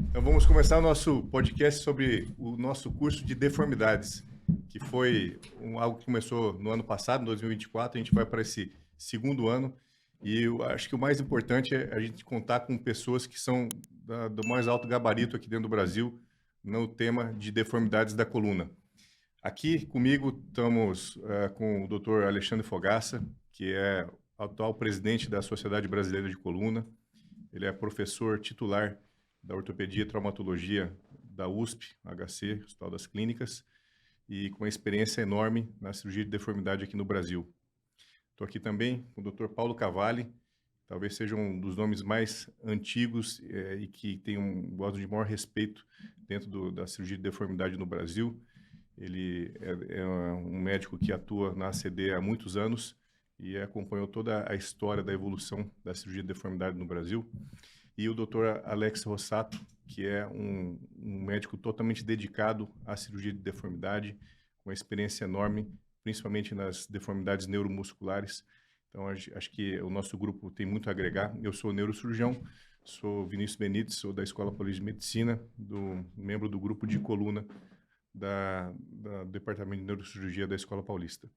Então vamos começar o nosso podcast sobre o nosso curso de deformidades, que foi algo que começou no ano passado, em 2024, a gente vai para esse segundo ano, e eu acho que o mais importante é a gente contar com pessoas que são do mais alto gabarito aqui dentro do Brasil, no tema de deformidades da coluna. Aqui comigo estamos com o Dr. Alexandre Fogaça, que é atual presidente da Sociedade Brasileira de Coluna. Ele é professor titular da Ortopedia e Traumatologia da USP, HC, Hospital das Clínicas, e com uma experiência enorme na cirurgia de deformidade aqui no Brasil. Estou aqui também com o Dr. Paulo Cavalli, talvez seja um dos nomes mais antigos e que tem gosto de maior respeito dentro da cirurgia de deformidade no Brasil. Ele é um médico que atua na ACD há muitos anos e acompanhou toda a história da evolução da cirurgia de deformidade no Brasil. E o Dr. Alex Rossato, que é um médico totalmente dedicado à cirurgia de deformidade, com uma experiência enorme, principalmente nas deformidades neuromusculares. Então, acho que o nosso grupo tem muito a agregar. Eu sou neurocirurgião, sou Vinícius Benites, sou da Escola Paulista de Medicina, membro do grupo de coluna do Departamento de Neurocirurgia da Escola Paulista.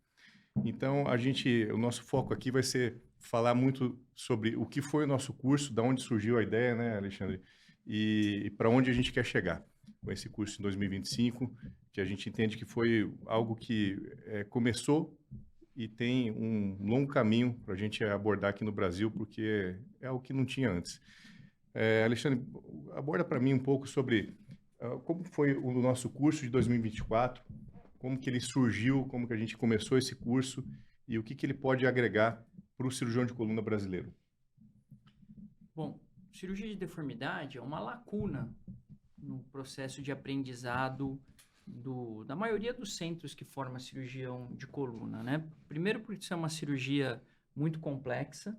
Então, o nosso foco aqui vai ser falar muito sobre o que foi o nosso curso, da onde surgiu a ideia, né, Alexandre, e para onde a gente quer chegar com esse curso em 2025, que a gente entende que foi algo que começou e tem um longo caminho para a gente abordar aqui no Brasil, porque é algo que não tinha antes. Alexandre, aborda para mim um pouco sobre como foi o nosso curso de 2024, como que ele surgiu, como que a gente começou esse curso e o que ele pode agregar para o cirurgião de coluna brasileiro. Bom, cirurgia de deformidade é uma lacuna no processo de aprendizado da maioria dos centros que formam cirurgião de coluna, né? Primeiro porque isso é uma cirurgia muito complexa,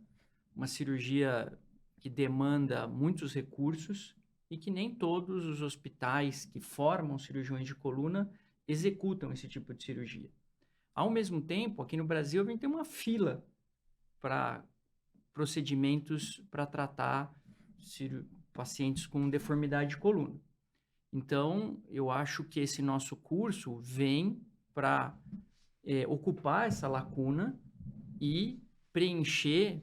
uma cirurgia que demanda muitos recursos e que nem todos os hospitais que formam cirurgiões de coluna executam esse tipo de cirurgia. Ao mesmo tempo, aqui no Brasil, a gente tem uma fila para procedimentos para tratar pacientes com deformidade de coluna. Então, eu acho que esse nosso curso vem para ocupar essa lacuna e preencher,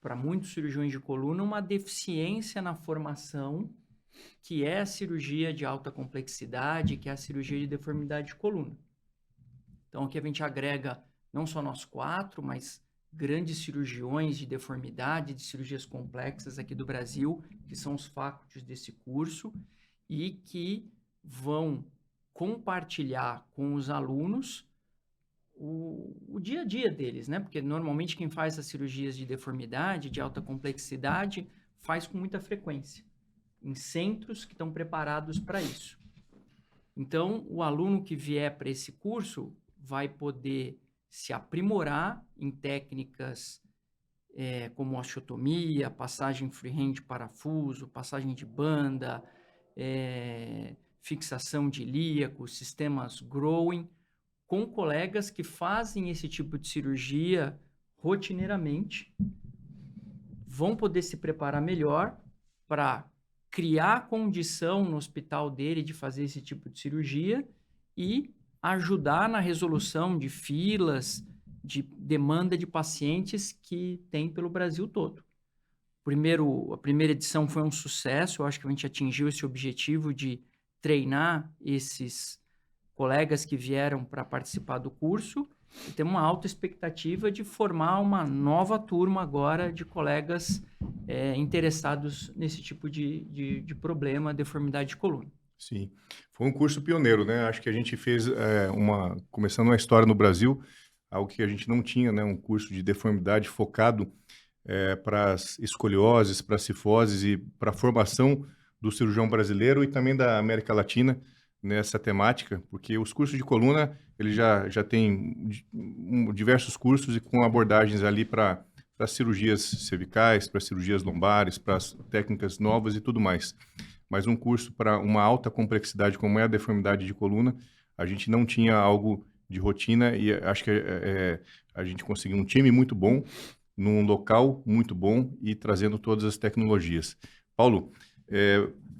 para muitos cirurgiões de coluna, uma deficiência na formação, que é a cirurgia de alta complexidade, que é a cirurgia de deformidade de coluna. Então, aqui a gente agrega não só nós quatro, mas grandes cirurgiões de deformidade, de cirurgias complexas aqui do Brasil, que são os faculties desse curso, e que vão compartilhar com os alunos o dia a dia deles, né? Porque normalmente quem faz as cirurgias de deformidade, de alta complexidade, faz com muita frequência, em centros que estão preparados para isso. Então, o aluno que vier para esse curso vai poder se aprimorar em técnicas como osteotomia, passagem freehand de parafuso, passagem de banda, fixação de ilíaco, sistemas growing, com colegas que fazem esse tipo de cirurgia rotineiramente, vão poder se preparar melhor para criar condição no hospital dele de fazer esse tipo de cirurgia e ajudar na resolução de filas, de demanda de pacientes que tem pelo Brasil todo. A primeira edição foi um sucesso, eu acho que a gente atingiu esse objetivo de treinar esses colegas que vieram para participar do curso e temos uma alta expectativa de formar uma nova turma agora de colegas interessados nesse tipo de problema, deformidade de coluna. Sim, foi um curso pioneiro, né? Acho que a gente fez começando uma história no Brasil, algo que a gente não tinha, né? Um curso de deformidade focado para as escolioses, para cifoses e para a formação do cirurgião brasileiro e também da América Latina nessa temática, porque os cursos de coluna, ele já tem diversos cursos e com abordagens ali para cirurgias cervicais, para cirurgias lombares, para técnicas novas e tudo mais. Mas um curso para uma alta complexidade como é a deformidade de coluna, a gente não tinha algo de rotina e acho que a gente conseguiu um time muito bom, num local muito bom e trazendo todas as tecnologias. Paulo,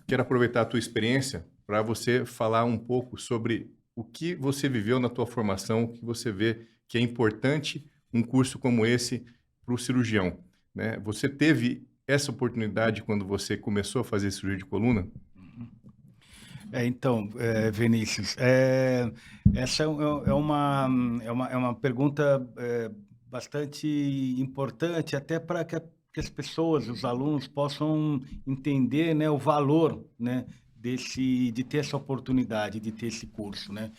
quero aproveitar a tua experiência para você falar um pouco sobre o que você viveu na tua formação, que você vê que é importante um curso como esse para o cirurgião, né? Você teve essa oportunidade quando você começou a fazer cirurgia de coluna? Então, Vinícius, essa é uma pergunta bastante importante, até para que as pessoas, os alunos, possam entender, né, o valor, né, de ter essa oportunidade, de ter esse curso, né?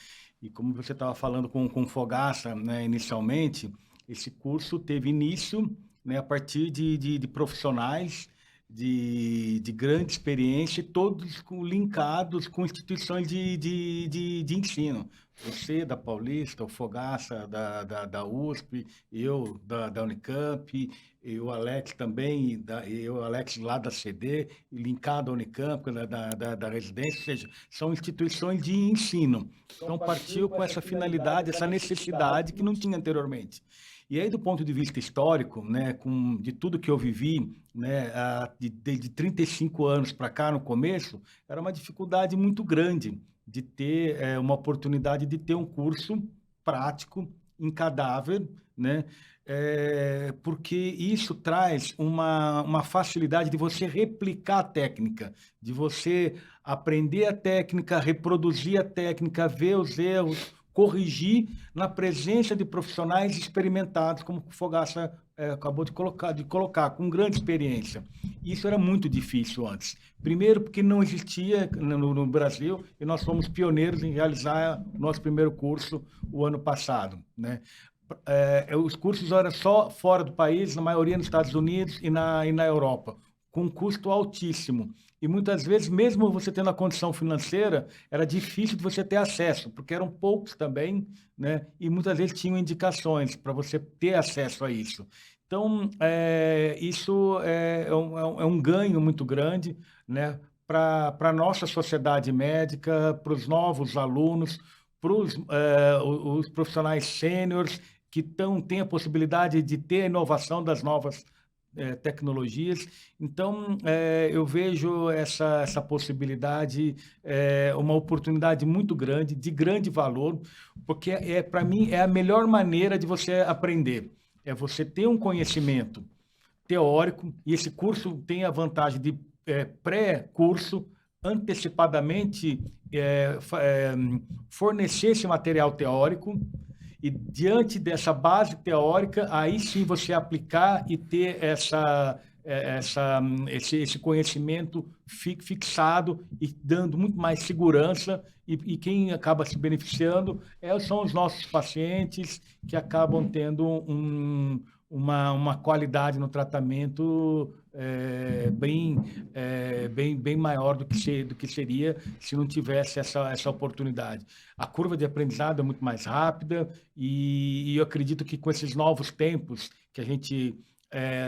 E como você estava falando com o Fogaça, né, inicialmente, esse curso teve início, né, a partir de profissionais de grande experiência, todos linkados com instituições de ensino. Você da Paulista, o Fogaça da USP, eu da Unicamp, e o Alex também, o Alex lá da CD, linkado à Unicamp, da residência, ou seja, são instituições de ensino. Então, partiu com essa finalidade, essa necessidade que não tinha anteriormente. E aí, do ponto de vista histórico, né, de tudo que eu vivi, né, de 35 anos para cá, no começo, era uma dificuldade muito grande de ter uma oportunidade de ter um curso prático, em cadáver, né, porque isso traz uma facilidade de você replicar a técnica, de você aprender a técnica, reproduzir a técnica, ver os erros, corrigir na presença de profissionais experimentados, como o Fogaça acabou de colocar, com grande experiência. Isso era muito difícil antes. Primeiro, porque não existia no Brasil, e nós fomos pioneiros em realizar o nosso primeiro curso o ano passado, né? Os cursos eram só fora do país, na maioria nos Estados Unidos e na Europa, com um custo altíssimo. E muitas vezes, mesmo você tendo a condição financeira, era difícil de você ter acesso, porque eram poucos também, né? E muitas vezes tinham indicações para você ter acesso a isso. Então, isso é um ganho muito grande, né? Para a nossa sociedade médica, para os novos alunos, para os profissionais sêniores que têm a possibilidade de ter a inovação das novas tecnologias. Então, eu vejo essa possibilidade, uma oportunidade muito grande, de grande valor, porque para mim é a melhor maneira de você aprender. É você ter um conhecimento teórico, e esse curso tem a vantagem de pré-curso, antecipadamente fornecer esse material teórico, e diante dessa base teórica, aí sim você aplicar e ter esse conhecimento fixado e dando muito mais segurança, e quem acaba se beneficiando são os nossos pacientes, que acabam tendo uma qualidade no tratamento bem maior do que seria se não tivesse essa oportunidade. A curva de aprendizado é muito mais rápida, e eu acredito que com esses novos tempos que a gente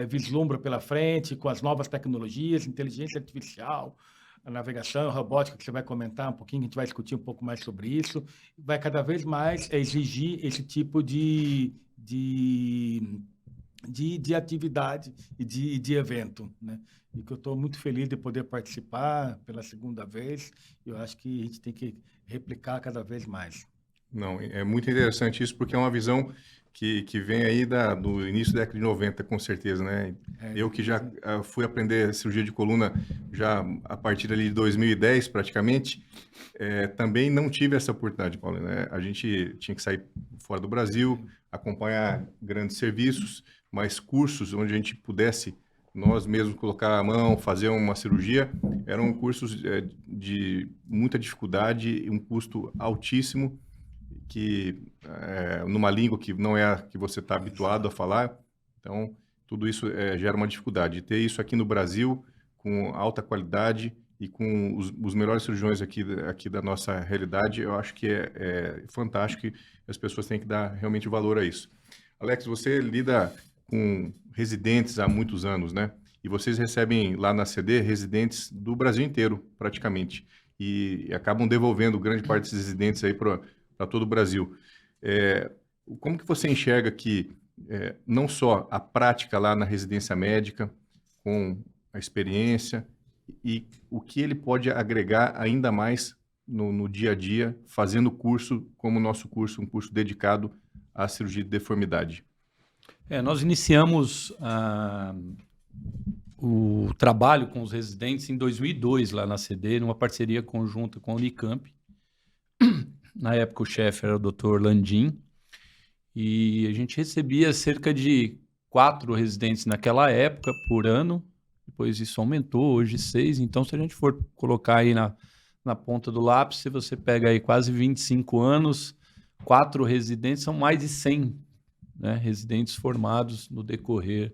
vislumbra pela frente, com as novas tecnologias, inteligência artificial, a navegação, a robótica, que você vai comentar um pouquinho, a gente vai discutir um pouco mais sobre isso, vai cada vez mais exigir esse tipo de atividade e de evento, né? E que eu estou muito feliz de poder participar pela segunda vez. Eu acho que a gente tem que replicar cada vez mais. Não, é muito interessante isso, porque é uma visão que vem aí do início da década de 90, com certeza, né? Eu que já fui aprender cirurgia de coluna já a partir ali de 2010, praticamente, também não tive essa oportunidade, Paulo, né? A gente tinha que sair fora do Brasil, acompanhar grandes serviços, mas cursos onde a gente pudesse nós mesmos colocar a mão, fazer uma cirurgia, eram cursos de muita dificuldade e um custo altíssimo, que numa língua que não é a que você está habituado a falar. Então, tudo isso gera uma dificuldade. E ter isso aqui no Brasil, com alta qualidade e com os melhores cirurgiões aqui da nossa realidade, eu acho que é fantástico, e as pessoas têm que dar realmente valor a isso. Alex, você lida com residentes há muitos anos, né? E vocês recebem lá na CD residentes do Brasil inteiro, praticamente, e acabam devolvendo grande parte desses residentes aí para todo o Brasil. Como que você enxerga que não só a prática lá na residência médica, com a experiência, e o que ele pode agregar ainda mais no dia a dia, fazendo curso como o nosso curso, um curso dedicado à cirurgia de deformidade. Nós iniciamos o trabalho com os residentes em 2002, lá na CD, numa parceria conjunta com a Unicamp. Na época, o chefe era o Dr. Landim, e a gente recebia cerca de 4 residentes naquela época por ano. Depois isso aumentou, hoje 6. Então, se a gente for colocar aí na ponta do lápis, se você pega aí quase 25 anos, 4 residentes, são mais de 100, né, residentes formados no decorrer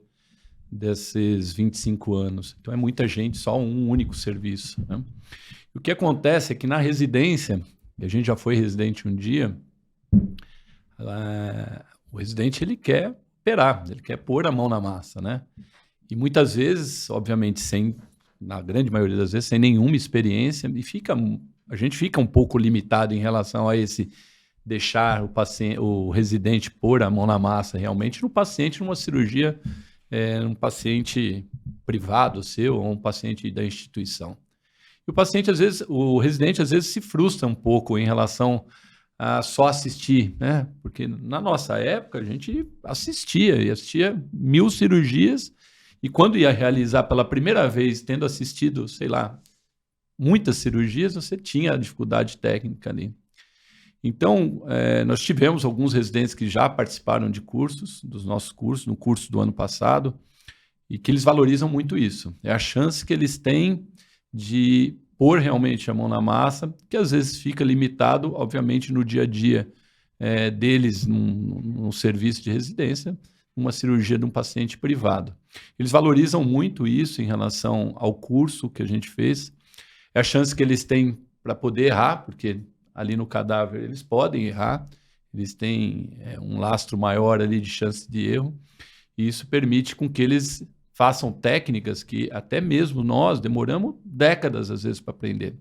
desses 25 anos. Então, é muita gente, só um único serviço, né? O que acontece é que na residência, e a gente já foi residente um dia, o residente ele quer operar, ele quer pôr a mão na massa, né? E muitas vezes, obviamente, na grande maioria das vezes, sem nenhuma experiência, e a gente fica um pouco limitado em relação a esse deixar o residente pôr a mão na massa realmente no paciente, numa cirurgia, um paciente privado seu ou um paciente da instituição. E o residente às vezes se frustra um pouco em relação a só assistir, né? Porque na nossa época a gente assistia 1000 cirurgias, e quando ia realizar pela primeira vez, tendo assistido, sei lá, muitas cirurgias, você tinha a dificuldade técnica ali. Então, nós tivemos alguns residentes que já participaram de cursos, dos nossos cursos, no curso do ano passado, e que eles valorizam muito isso. É a chance que eles têm de pôr realmente a mão na massa, que às vezes fica limitado, obviamente, no dia a dia deles, num serviço de residência, uma cirurgia de um paciente privado. Eles valorizam muito isso em relação ao curso que a gente fez. É a chance que eles têm para poder errar, porque ali no cadáver eles podem errar, eles têm um lastro maior ali de chance de erro, e isso permite com que eles façam técnicas que até mesmo nós demoramos décadas, às vezes, para aprender.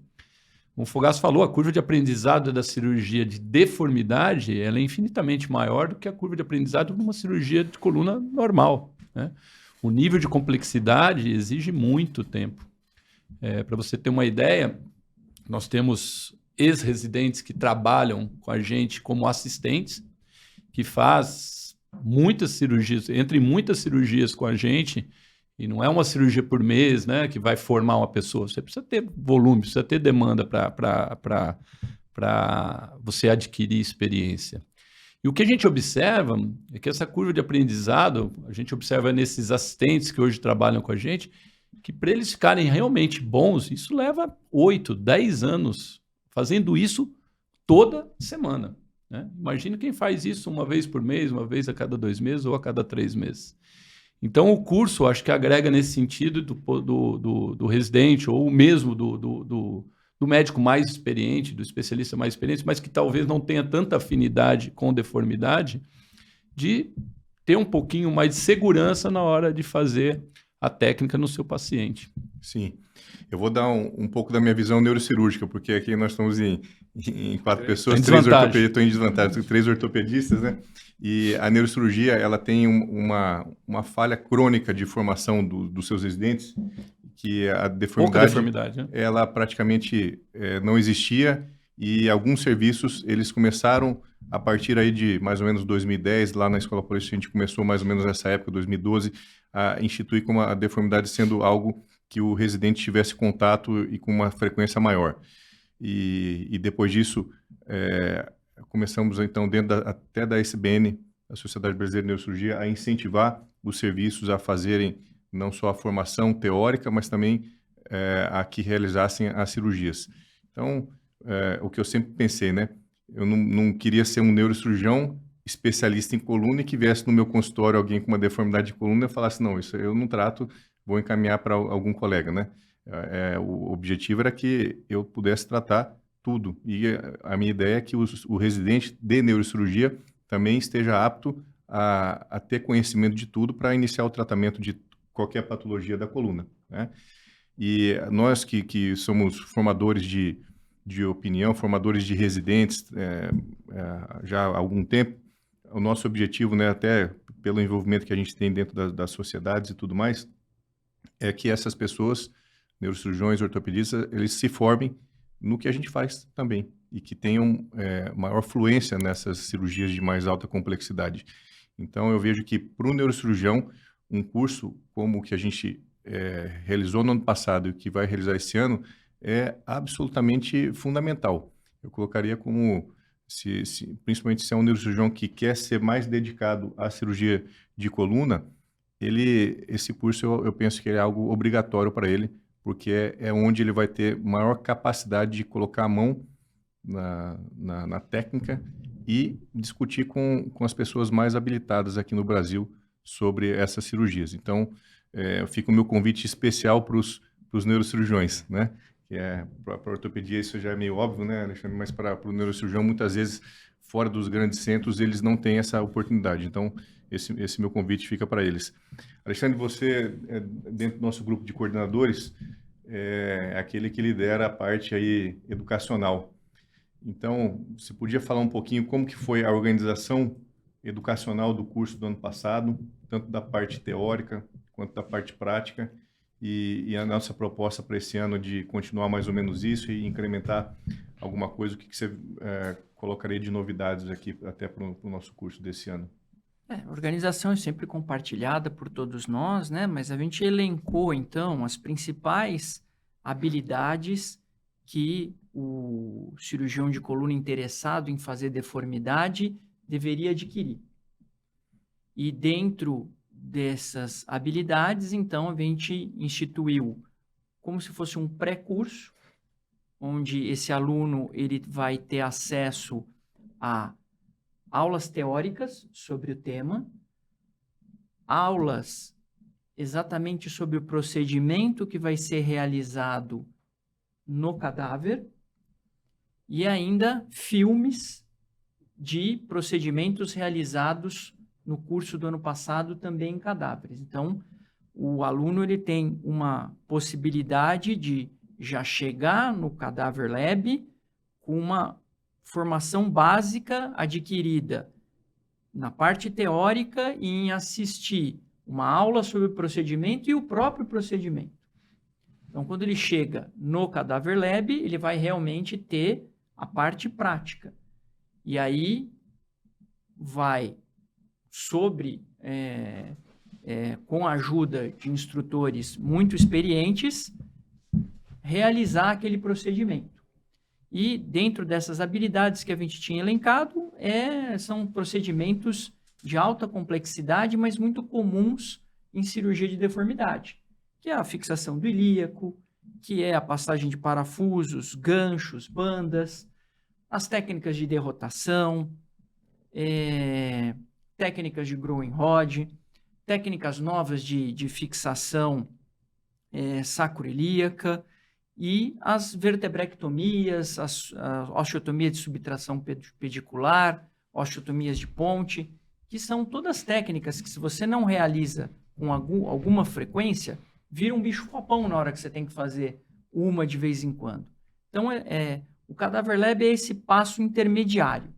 Como o Fogaça falou, a curva de aprendizado da cirurgia de deformidade ela é infinitamente maior do que a curva de aprendizado de uma cirurgia de coluna normal, né? O nível de complexidade exige muito tempo. Para você ter uma ideia, nós temos ex-residentes que trabalham com a gente como assistentes, que faz muitas cirurgias, entre muitas cirurgias com a gente, e não é uma cirurgia por mês, né, que vai formar uma pessoa. Você precisa ter volume, precisa ter demanda para você adquirir experiência. E o que a gente observa é que essa curva de aprendizado, a gente observa nesses assistentes que hoje trabalham com a gente, que para eles ficarem realmente bons, isso leva 8, 10 anos, fazendo isso toda semana, né? Imagina quem faz isso uma vez por mês, uma vez a cada 2 meses ou a cada 3 meses. Então, o curso, acho que agrega nesse sentido do residente ou mesmo do médico mais experiente, do especialista mais experiente, mas que talvez não tenha tanta afinidade com deformidade, de ter um pouquinho mais de segurança na hora de fazer a técnica no seu paciente. Sim. Eu vou dar um pouco da minha visão neurocirúrgica, porque aqui nós estamos em 4 pessoas, 3 ortopedistas, estou em desvantagem, 3 ortopedistas, né? E a neurocirurgia, ela tem uma falha crônica de formação dos seus residentes, que a deformidade, né? Ela praticamente não existia, e alguns serviços, eles começaram a partir aí de mais ou menos 2010, lá na Escola Paulista a gente começou mais ou menos nessa época, 2012, a instituir como a deformidade sendo algo que o residente tivesse contato e com uma frequência maior. E depois disso, começamos então até da SBN, a Sociedade Brasileira de Neurocirurgia, a incentivar os serviços a fazerem não só a formação teórica, mas também a que realizassem as cirurgias. Então, o que eu sempre pensei, né? Eu não queria ser um neurocirurgião especialista em coluna e que viesse no meu consultório alguém com uma deformidade de coluna e falasse, não, isso eu não trato, vou encaminhar para algum colega, né? O objetivo era que eu pudesse tratar tudo. E a minha ideia é que o residente de neurocirurgia também esteja apto a ter conhecimento de tudo para iniciar o tratamento de qualquer patologia da coluna, né? E nós que somos formadores de opinião, formadores de residentes já há algum tempo, o nosso objetivo, né, até pelo envolvimento que a gente tem dentro das sociedades e tudo mais, é que essas pessoas neurocirurgiões, ortopedistas, eles se formem no que a gente faz também e que tenham maior fluência nessas cirurgias de mais alta complexidade. Então, eu vejo que para o neurocirurgião, um curso como o que a gente realizou no ano passado e o que vai realizar esse ano é absolutamente fundamental. Eu colocaria como, principalmente se é um neurocirurgião que quer ser mais dedicado à cirurgia de coluna, esse curso eu penso que é algo obrigatório para ele, porque é onde ele vai ter maior capacidade de colocar a mão na técnica e discutir com as pessoas mais habilitadas aqui no Brasil sobre essas cirurgias. Então, fica o meu convite especial para os neurocirurgiões, né? Que para a ortopedia isso já é meio óbvio, né, Alexandre? Mas para o neurocirurgião, muitas vezes, fora dos grandes centros, eles não têm essa oportunidade. Então, esse meu convite fica para eles. Alexandre, você, dentro do nosso grupo de coordenadores, é aquele que lidera a parte aí educacional. Então, você podia falar um pouquinho como que foi a organização educacional do curso do ano passado, tanto da parte teórica quanto da parte prática, e a nossa proposta para esse ano de continuar mais ou menos isso e incrementar alguma coisa, o que você colocaria de novidades aqui até para o nosso curso desse ano? A organização é sempre compartilhada por todos nós, né? Mas a gente elencou, então, as principais habilidades que o cirurgião de coluna interessado em fazer deformidade deveria adquirir. E dentro dessas habilidades, então, a gente instituiu como se fosse um pré-curso, onde esse aluno ele vai ter acesso a aulas teóricas sobre o tema, aulas exatamente sobre o procedimento que vai ser realizado no cadáver e ainda filmes de procedimentos realizados no curso do ano passado também em cadáveres. Então, o aluno ele tem uma possibilidade de já chegar no Cadaver Lab com uma formação básica adquirida na parte teórica e em assistir uma aula sobre o procedimento e o próprio procedimento. Então, quando ele chega no Cadaver Lab, ele vai realmente ter a parte prática. E aí vai com a ajuda de instrutores muito experientes, realizar aquele procedimento. E dentro dessas habilidades que a gente tinha elencado, são procedimentos de alta complexidade, mas muito comuns em cirurgia de deformidade, que é a fixação do ilíaco, que é a passagem de parafusos, ganchos, bandas, as técnicas de derrotação, técnicas de growing rod, técnicas novas de fixação sacroilíaca e as vertebrectomias, a osteotomia de subtração pedicular, osteotomias de ponte, que são todas técnicas que, se você não realiza com alguma frequência, vira um bicho-papão na hora que você tem que fazer uma de vez em quando. Então, o Cadaver Lab é esse passo intermediário,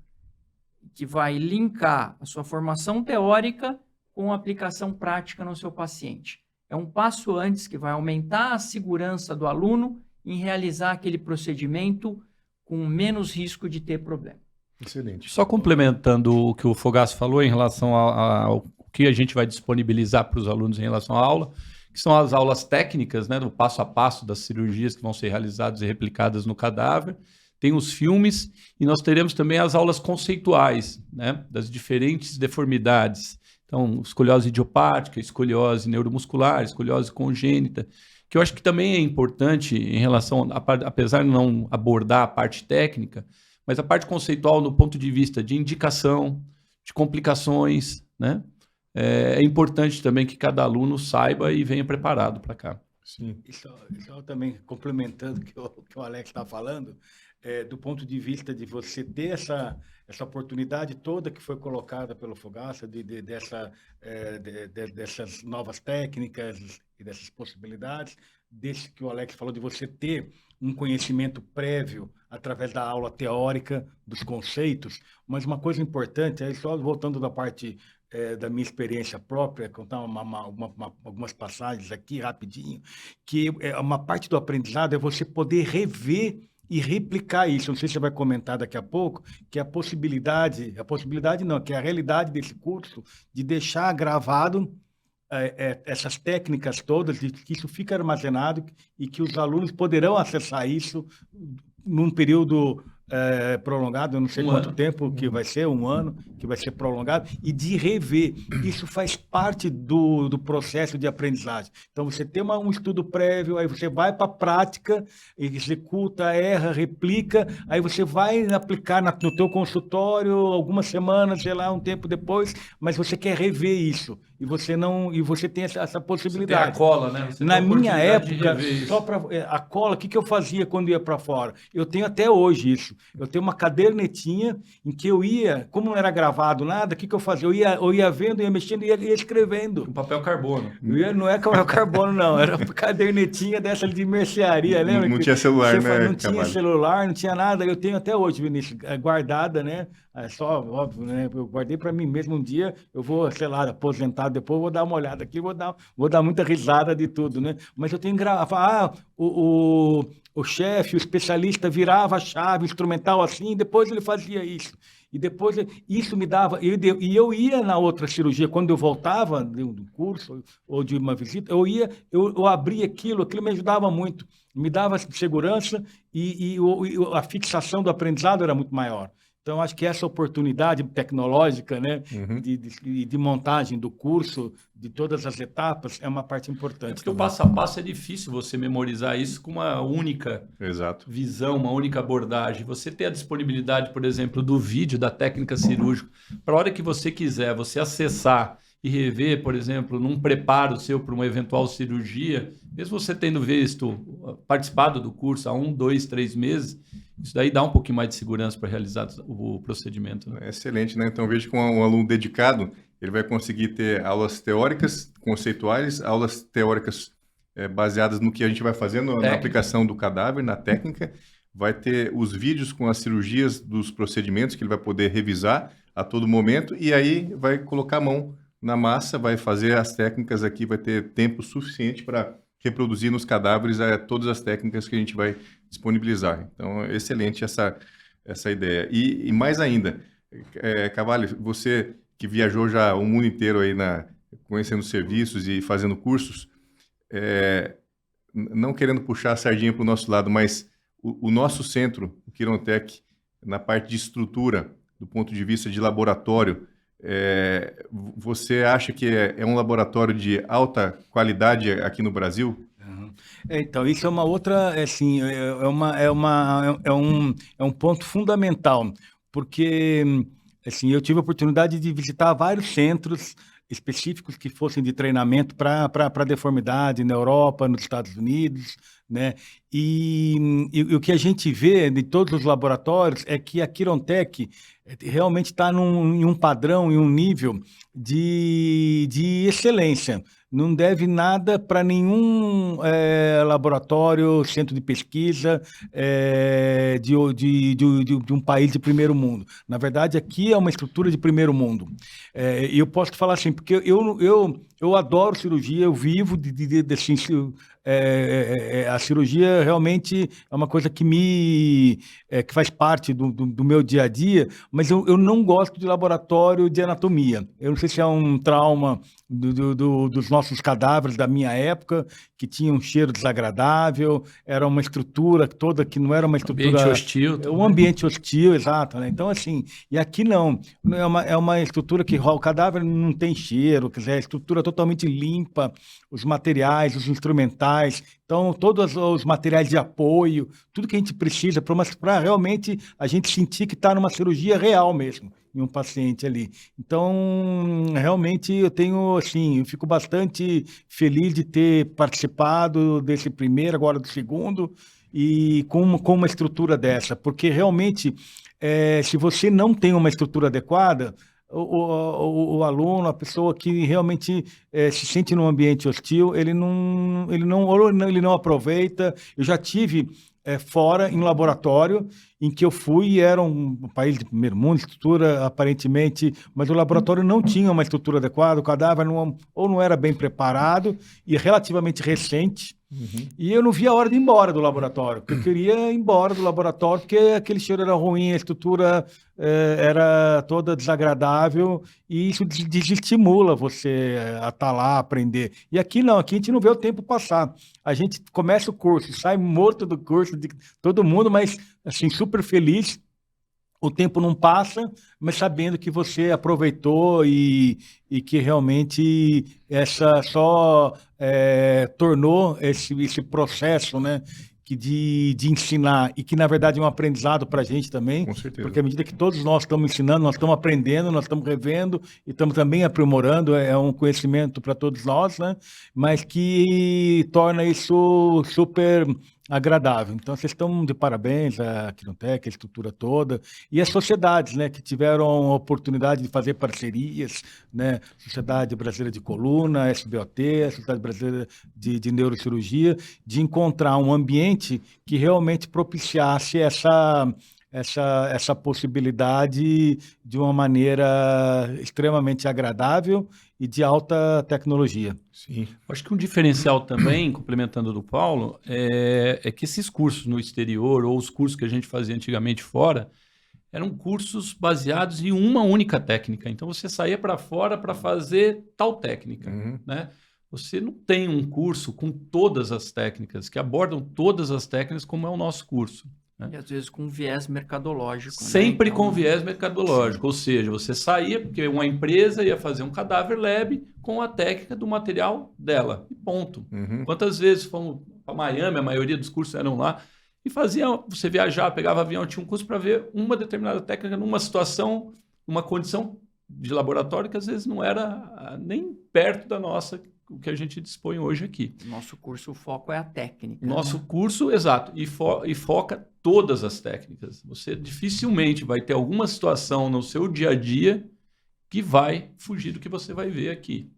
que vai linkar a sua formação teórica com a aplicação prática no seu paciente. É um passo antes que vai aumentar a segurança do aluno em realizar aquele procedimento com menos risco de ter problema. Excelente. Só complementando o que o Fogaça falou em relação ao que a gente vai disponibilizar para os alunos em relação à aula, que são as aulas técnicas, né, do passo a passo das cirurgias que vão ser realizadas e replicadas no cadáver. Tem os filmes e nós teremos também as aulas conceituais, né, das diferentes deformidades. Então, escoliose idiopática, escoliose neuromuscular, escoliose congênita, que eu acho que também é importante em relação, apesar de não abordar a parte técnica, mas a parte conceitual no ponto de vista de indicação, de complicações, né? É importante também que cada aluno saiba e venha preparado para cá. Sim. Isso também complementando o que o Alex está falando, do ponto de vista de você ter essa oportunidade toda que foi colocada pelo Fogaça, dessas novas técnicas e dessas possibilidades, desse que o Alex falou, de você ter um conhecimento prévio através da aula teórica dos conceitos, mas uma coisa importante, só voltando da parte da minha experiência própria, contar algumas passagens aqui rapidinho, que uma parte do aprendizado é você poder rever e replicar isso. Não sei se você vai comentar daqui a pouco, que é a possibilidade não, que é a realidade desse curso de deixar gravado essas técnicas todas, de que isso fica armazenado e que os alunos poderão acessar isso num período prolongado, eu não sei quanto tempo que vai ser, 1 ano, que vai ser prolongado, e de rever. Isso faz parte do processo de aprendizagem. Então, você tem um estudo prévio, aí você vai para a prática, executa, erra, replica, aí você vai aplicar no teu consultório algumas semanas, sei lá, um tempo depois, mas você quer rever isso. E você tem essa possibilidade. Você tem a cola, né? Você Na tem a minha oportunidade de época, rever isso. só para a cola, o que eu fazia quando ia para fora? Eu tenho até hoje isso. Eu tenho uma cadernetinha em que eu ia, como não era gravado nada, o que eu fazia? Eu ia vendo, ia mexendo e ia escrevendo. Um papel carbono. Não é papel carbono, não. Era uma cadernetinha dessa de mercearia, lembra? Não tinha celular, né, Não tinha Cavalli? celular, não tinha nada. Eu tenho até hoje, Vinícius, guardada, né? É só, óbvio, né? Eu guardei para mim mesmo. Um dia eu vou, sei lá, aposentado depois, vou dar uma olhada aqui, vou dar muita risada de tudo, né? Mas eu tenho que gravar. O chefe, o especialista virava a chave, o instrumental assim, e depois ele fazia isso. E depois isso me dava. E eu ia na outra cirurgia, quando eu voltava de um curso ou de uma visita, eu abria aquilo me ajudava muito, me dava segurança e a fixação do aprendizado era muito maior. Então, acho que essa oportunidade tecnológica, né, de montagem do curso, de todas as etapas, é uma parte importante. Porque o passo a passo é difícil você memorizar isso com uma única visão, uma única abordagem. Você ter a disponibilidade, por exemplo, do vídeo, da técnica cirúrgica, para a hora que você quiser, você acessar e rever, por exemplo, num preparo seu para uma eventual cirurgia, mesmo você tendo participado do curso há 1, 2, 3 meses, isso daí dá um pouquinho mais de segurança para realizar o procedimento. Né? Excelente, né? Então, vejo que um aluno dedicado, ele vai conseguir ter aulas teóricas, conceituais, aulas teóricas baseadas no que a gente vai fazendo, na aplicação do cadáver, na técnica, vai ter os vídeos com as cirurgias dos procedimentos que ele vai poder revisar a todo momento e aí vai colocar a mão na massa, vai fazer as técnicas aqui, vai ter tempo suficiente para reproduzir nos cadáveres todas as técnicas que a gente vai disponibilizar. Então, é excelente essa ideia. E mais ainda, Cavalli, você que viajou já o mundo inteiro aí conhecendo serviços e fazendo cursos, não querendo puxar a sardinha para o nosso lado, mas o nosso centro, o Quirontec, na parte de estrutura, do ponto de vista de laboratório, você acha que é um laboratório de alta qualidade aqui no Brasil? Então, isso é uma outra, assim, é um ponto fundamental, porque assim, eu tive a oportunidade de visitar vários centros específicos que fossem de treinamento para deformidade na Europa, nos Estados Unidos, né? E o que a gente vê de todos os laboratórios é que a Quirontec realmente está em um padrão, em um nível de excelência. Não deve nada para nenhum laboratório, centro de pesquisa de um país de primeiro mundo. Na verdade, aqui é uma estrutura de primeiro mundo. E eu posso te falar assim, porque eu adoro cirurgia, eu vivo assim, a cirurgia realmente é uma coisa que faz parte do meu dia a dia, mas eu não gosto de laboratório de anatomia. Eu não sei se é um trauma dos nossos cadáveres da minha época, que tinha um cheiro desagradável, era uma estrutura toda que não era uma estrutura... Ambiente hostil. Um ambiente hostil, exato. Né? Então, assim, e aqui não. É uma estrutura que o cadáver não tem cheiro, quer dizer, a estrutura totalmente limpa, os materiais, os instrumentais, então todos os materiais de apoio, tudo que a gente precisa para realmente a gente sentir que está numa cirurgia real mesmo, em um paciente ali. Então, realmente eu fico bastante feliz de ter participado desse primeiro, agora do segundo, e com uma estrutura dessa, porque realmente, se você não tem uma estrutura adequada, o aluno, a pessoa que realmente se sente num ambiente hostil, ele não aproveita. Eu já tive fora, em laboratório, em que eu fui e era um país de primeiro mundo, estrutura aparentemente, mas o laboratório não tinha uma estrutura adequada, o cadáver ou não era bem preparado e relativamente recente. E eu não via a hora de ir embora do laboratório, porque eu queria ir embora do laboratório, porque aquele cheiro era ruim, a estrutura era toda desagradável, e isso desestimula você a estar lá, a aprender. E aqui não, aqui a gente não vê o tempo passar. A gente começa o curso, sai morto do curso, de todo mundo, mas assim, super feliz. O tempo não passa, mas sabendo que você aproveitou e que realmente essa só tornou esse processo, né, de ensinar, e que na verdade é um aprendizado para a gente também, Com certeza. porque à medida que todos nós estamos ensinando, nós estamos aprendendo, nós estamos revendo e estamos também aprimorando, é um conhecimento para todos nós, né, mas que torna isso super agradável. Então, vocês estão de parabéns, a Quirotech, a estrutura toda, e as sociedades, né, que tiveram a oportunidade de fazer parcerias, né, Sociedade Brasileira de Coluna, SBOT, a Sociedade Brasileira de Neurocirurgia, de encontrar um ambiente que realmente propiciasse essa possibilidade de uma maneira extremamente agradável e de alta tecnologia. Sim. Acho que um diferencial também, complementando do Paulo, é que esses cursos no exterior, ou os cursos que a gente fazia antigamente fora, eram cursos baseados em uma única técnica. Então, você saía para fora para fazer tal técnica, né? Você não tem um curso com todas as técnicas, que abordam todas as técnicas, como é o nosso curso. E às vezes com viés mercadológico. Sempre né? com viés mercadológico, ou seja, você saía porque uma empresa ia fazer um cadáver lab com a técnica do material dela, e ponto. Quantas vezes fomos para Miami, a maioria dos cursos eram lá, e você viajava, pegava avião, tinha um curso para ver uma determinada técnica numa situação, uma condição de laboratório que às vezes não era nem perto da nossa, o que a gente dispõe hoje aqui. Nosso curso, o foco é a técnica. Nosso curso, exato, e foca todas as técnicas. Você dificilmente vai ter alguma situação no seu dia a dia que vai fugir do que você vai ver aqui.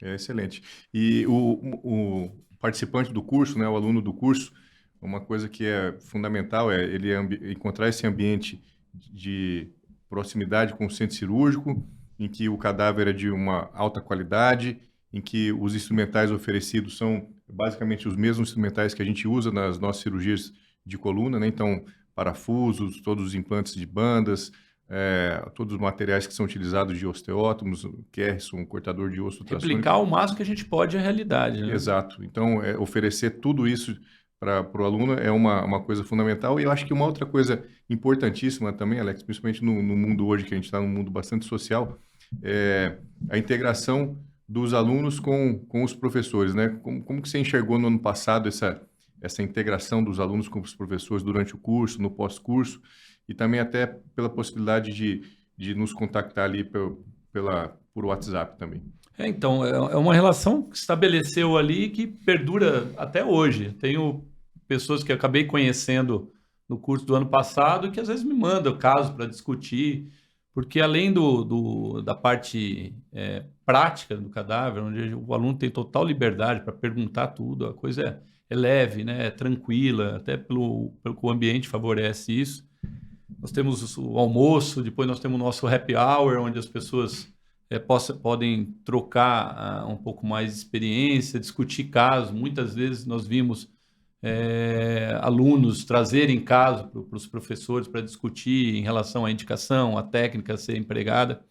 É excelente. E o participante do curso, né, o aluno do curso, uma coisa que é fundamental é ele encontrar esse ambiente de proximidade com o centro cirúrgico, em que o cadáver é de uma alta qualidade, em que os instrumentais oferecidos são basicamente os mesmos instrumentais que a gente usa nas nossas cirurgias de coluna, né? Então, parafusos, todos os implantes de bandas, todos os materiais que são utilizados de osteótomos, Kerrison, cortador de osso ultrassônico. Replicar o máximo que a gente pode a realidade. Né? Exato. Então, oferecer tudo isso para o aluno é uma coisa fundamental. E eu acho que uma outra coisa importantíssima também, Alex, principalmente no mundo hoje, que a gente está num mundo bastante social, é a integração dos alunos com os professores, né? Como que você enxergou no ano passado essa integração dos alunos com os professores durante o curso, no pós-curso, e também até pela possibilidade de nos contactar ali por WhatsApp também? Então, é uma relação que se estabeleceu ali que perdura até hoje. Tenho pessoas que eu acabei conhecendo no curso do ano passado que às vezes me mandam casos para discutir, porque além da parte prática do cadáver, onde o aluno tem total liberdade para perguntar tudo, a coisa é leve, né? É tranquila, até pelo que o ambiente favorece isso. Nós temos o almoço, depois nós temos o nosso happy hour, onde as pessoas podem trocar um pouco mais de experiência, discutir casos. Muitas vezes nós vimos alunos trazerem casos para os professores para discutir em relação à indicação, à técnica a ser empregada.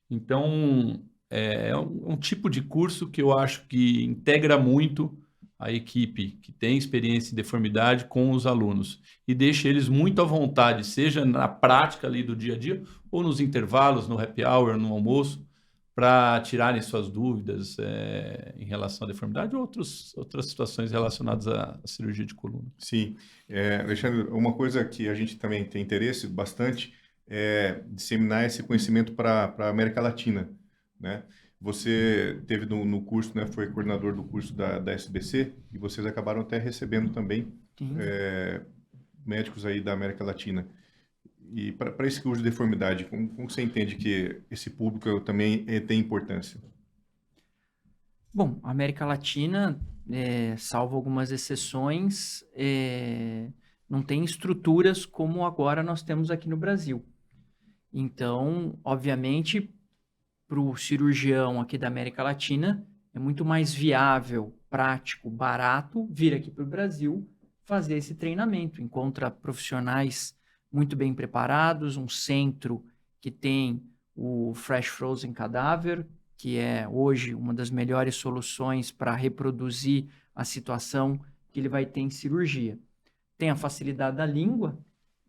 Então, é um tipo de curso que eu acho que integra muito a equipe que tem experiência em deformidade com os alunos e deixa eles muito à vontade, seja na prática ali do dia a dia ou nos intervalos, no happy hour, no almoço, para tirarem suas dúvidas em relação à deformidade ou outras situações relacionadas à cirurgia de coluna. Sim. Alexandre, uma coisa que a gente também tem interesse bastante é disseminar esse conhecimento para a América Latina, né? Você teve no curso, né, foi coordenador do curso da SBC, e vocês acabaram até recebendo também médicos aí da América Latina. E para esse curso de deformidade, como você entende que esse público também tem importância? Bom, a América Latina, salvo algumas exceções, não tem estruturas como agora nós temos aqui no Brasil. Então, obviamente, para o cirurgião aqui da América Latina, é muito mais viável, prático, barato vir aqui para o Brasil fazer esse treinamento. Encontra profissionais muito bem preparados, um centro que tem o Fresh Frozen Cadaver, que é hoje uma das melhores soluções para reproduzir a situação que ele vai ter em cirurgia. Tem a facilidade da língua,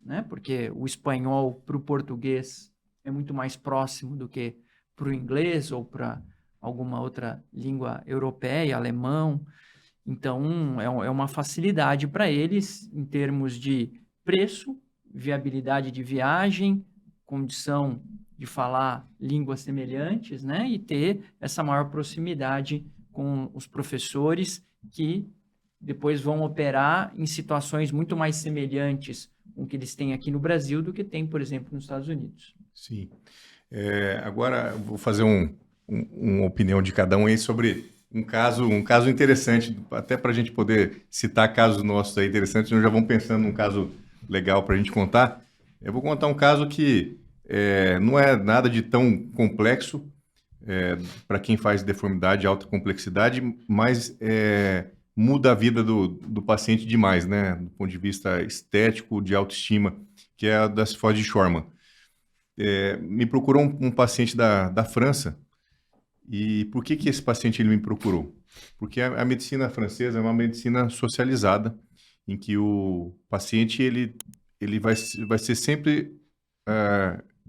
né? Porque o espanhol para o português é muito mais próximo do que para o inglês ou para alguma outra língua europeia, alemão. Então, é uma facilidade para eles em termos de preço, viabilidade de viagem, condição de falar línguas semelhantes, né? E ter essa maior proximidade com os professores que depois vão operar em situações muito mais semelhantes com o que eles têm aqui no Brasil do que tem, por exemplo, nos Estados Unidos. Sim. Agora, eu vou fazer uma opinião de cada um aí sobre um caso interessante, até para a gente poder citar casos nossos aí interessantes. Nós já vamos pensando num caso legal para a gente contar. Eu vou contar um caso que não é nada de tão complexo para quem faz deformidade de alta complexidade, mas muda a vida do paciente demais, né? Do ponto de vista estético, de autoestima, que é a da cifose de Scheuermann. Me procurou um paciente da França. E por que esse paciente ele me procurou? Porque a medicina francesa é uma medicina socializada, em que o paciente ele vai ser sempre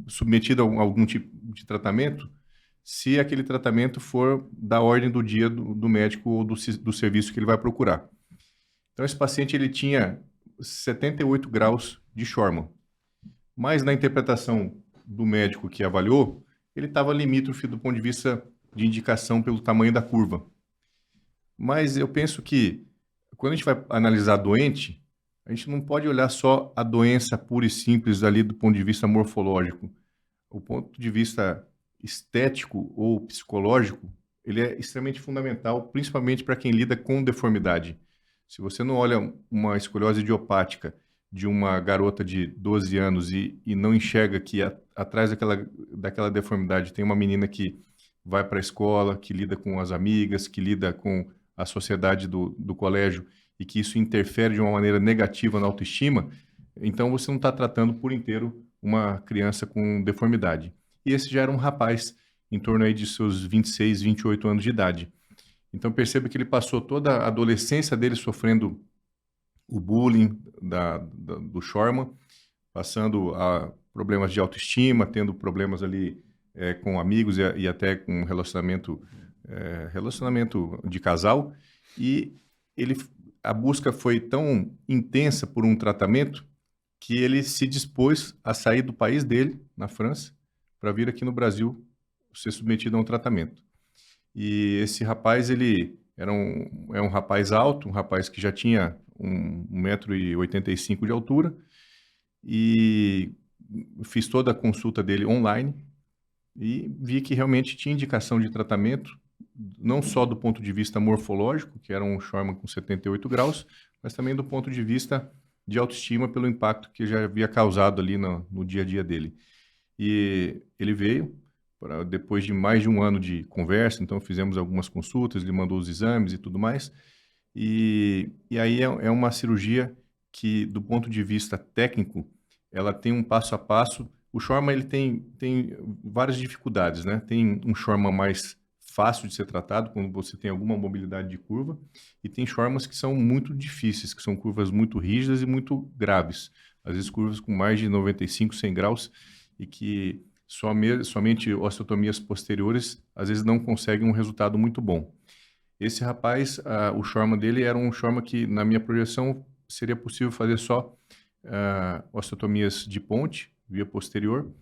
submetido a algum tipo de tratamento, se aquele tratamento for da ordem do dia do médico ou do serviço que ele vai procurar. Então, esse paciente ele tinha 78 graus de Scheuermann, mas na interpretação do médico que avaliou, ele estava limítrofe do ponto de vista de indicação pelo tamanho da curva. Mas eu penso que, quando a gente vai analisar doente, a gente não pode olhar só a doença pura e simples ali do ponto de vista morfológico. O ponto de vista estético ou psicológico, ele é extremamente fundamental, principalmente para quem lida com deformidade. Se você não olha uma escoliose idiopática de uma garota de 12 anos e não enxerga que atrás daquela deformidade tem uma menina que vai para a escola, que lida com as amigas, que lida com a sociedade do colégio e que isso interfere de uma maneira negativa na autoestima, então você não está tratando por inteiro uma criança com deformidade. E esse já era um rapaz em torno aí de seus 26, 28 anos de idade. Então perceba que ele passou toda a adolescência dele sofrendo o bullying do Scheuermann, passando a problemas de autoestima, tendo problemas ali com amigos e até com relacionamento de casal. E a busca foi tão intensa por um tratamento que ele se dispôs a sair do país dele, na França, para vir aqui no Brasil ser submetido a um tratamento. E esse rapaz, ele é um rapaz alto, um rapaz que já tinha 1,85 m de altura, e fiz toda a consulta dele online e vi que realmente tinha indicação de tratamento, não só do ponto de vista morfológico, que era um Scheuermann com 78 graus, mas também do ponto de vista de autoestima pelo impacto que já havia causado ali no dia a dia dele. E ele veio, depois de mais de um ano de conversa, então fizemos algumas consultas, ele mandou os exames e tudo mais, e aí é uma cirurgia que, do ponto de vista técnico, ela tem um passo a passo. O Scheuermann ele tem várias dificuldades, né? Tem um Scheuermann mais fácil de ser tratado, quando você tem alguma mobilidade de curva, e tem Scheuermanns que são muito difíceis, que são curvas muito rígidas e muito graves, às vezes curvas com mais de 95, 100 graus, e que somente osteotomias posteriores, às vezes não conseguem um resultado muito bom. Esse rapaz, o Scheuermann dele era um Scheuermann que, na minha projeção, seria possível fazer só osteotomias de ponte, via posterior,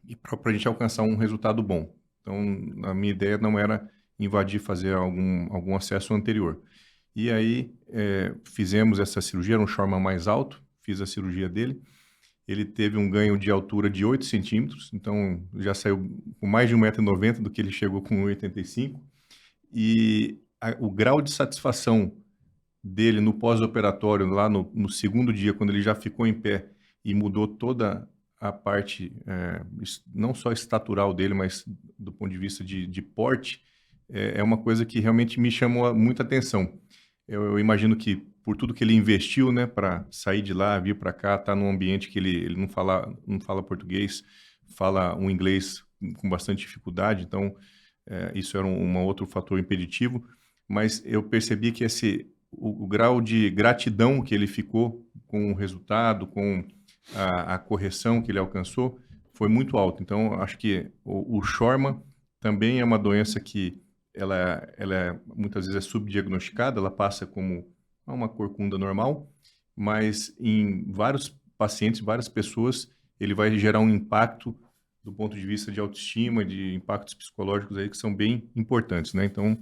e para a gente alcançar um resultado bom. Então, a minha ideia não era invadir, fazer algum acesso anterior. E aí, fizemos essa cirurgia, era um Scheuermann mais alto, fiz a cirurgia dele. ele teve um ganho de altura de 8 centímetros, então já saiu com mais de 1,90 m do que ele chegou com 1,85 m. E o grau de satisfação dele no pós-operatório, lá no segundo dia, quando ele já ficou em pé e mudou toda a parte, não só estatural dele, mas do ponto de vista de porte, é uma coisa que realmente me chamou muita atenção. Eu imagino que por tudo que ele investiu, né, para sair de lá, vir para cá, estar num ambiente que ele não fala português, fala um inglês com bastante dificuldade, então isso era um outro fator impeditivo, mas eu percebi que o grau de gratidão que ele ficou com o resultado, com a correção que ele alcançou, foi muito alto. Então, acho que o Scheuermann também é uma doença que ela muitas vezes é subdiagnosticada, ela passa como uma corcunda normal, mas em vários pacientes, várias pessoas, ele vai gerar um impacto do ponto de vista de autoestima, de impactos psicológicos aí que são bem importantes, né? Então,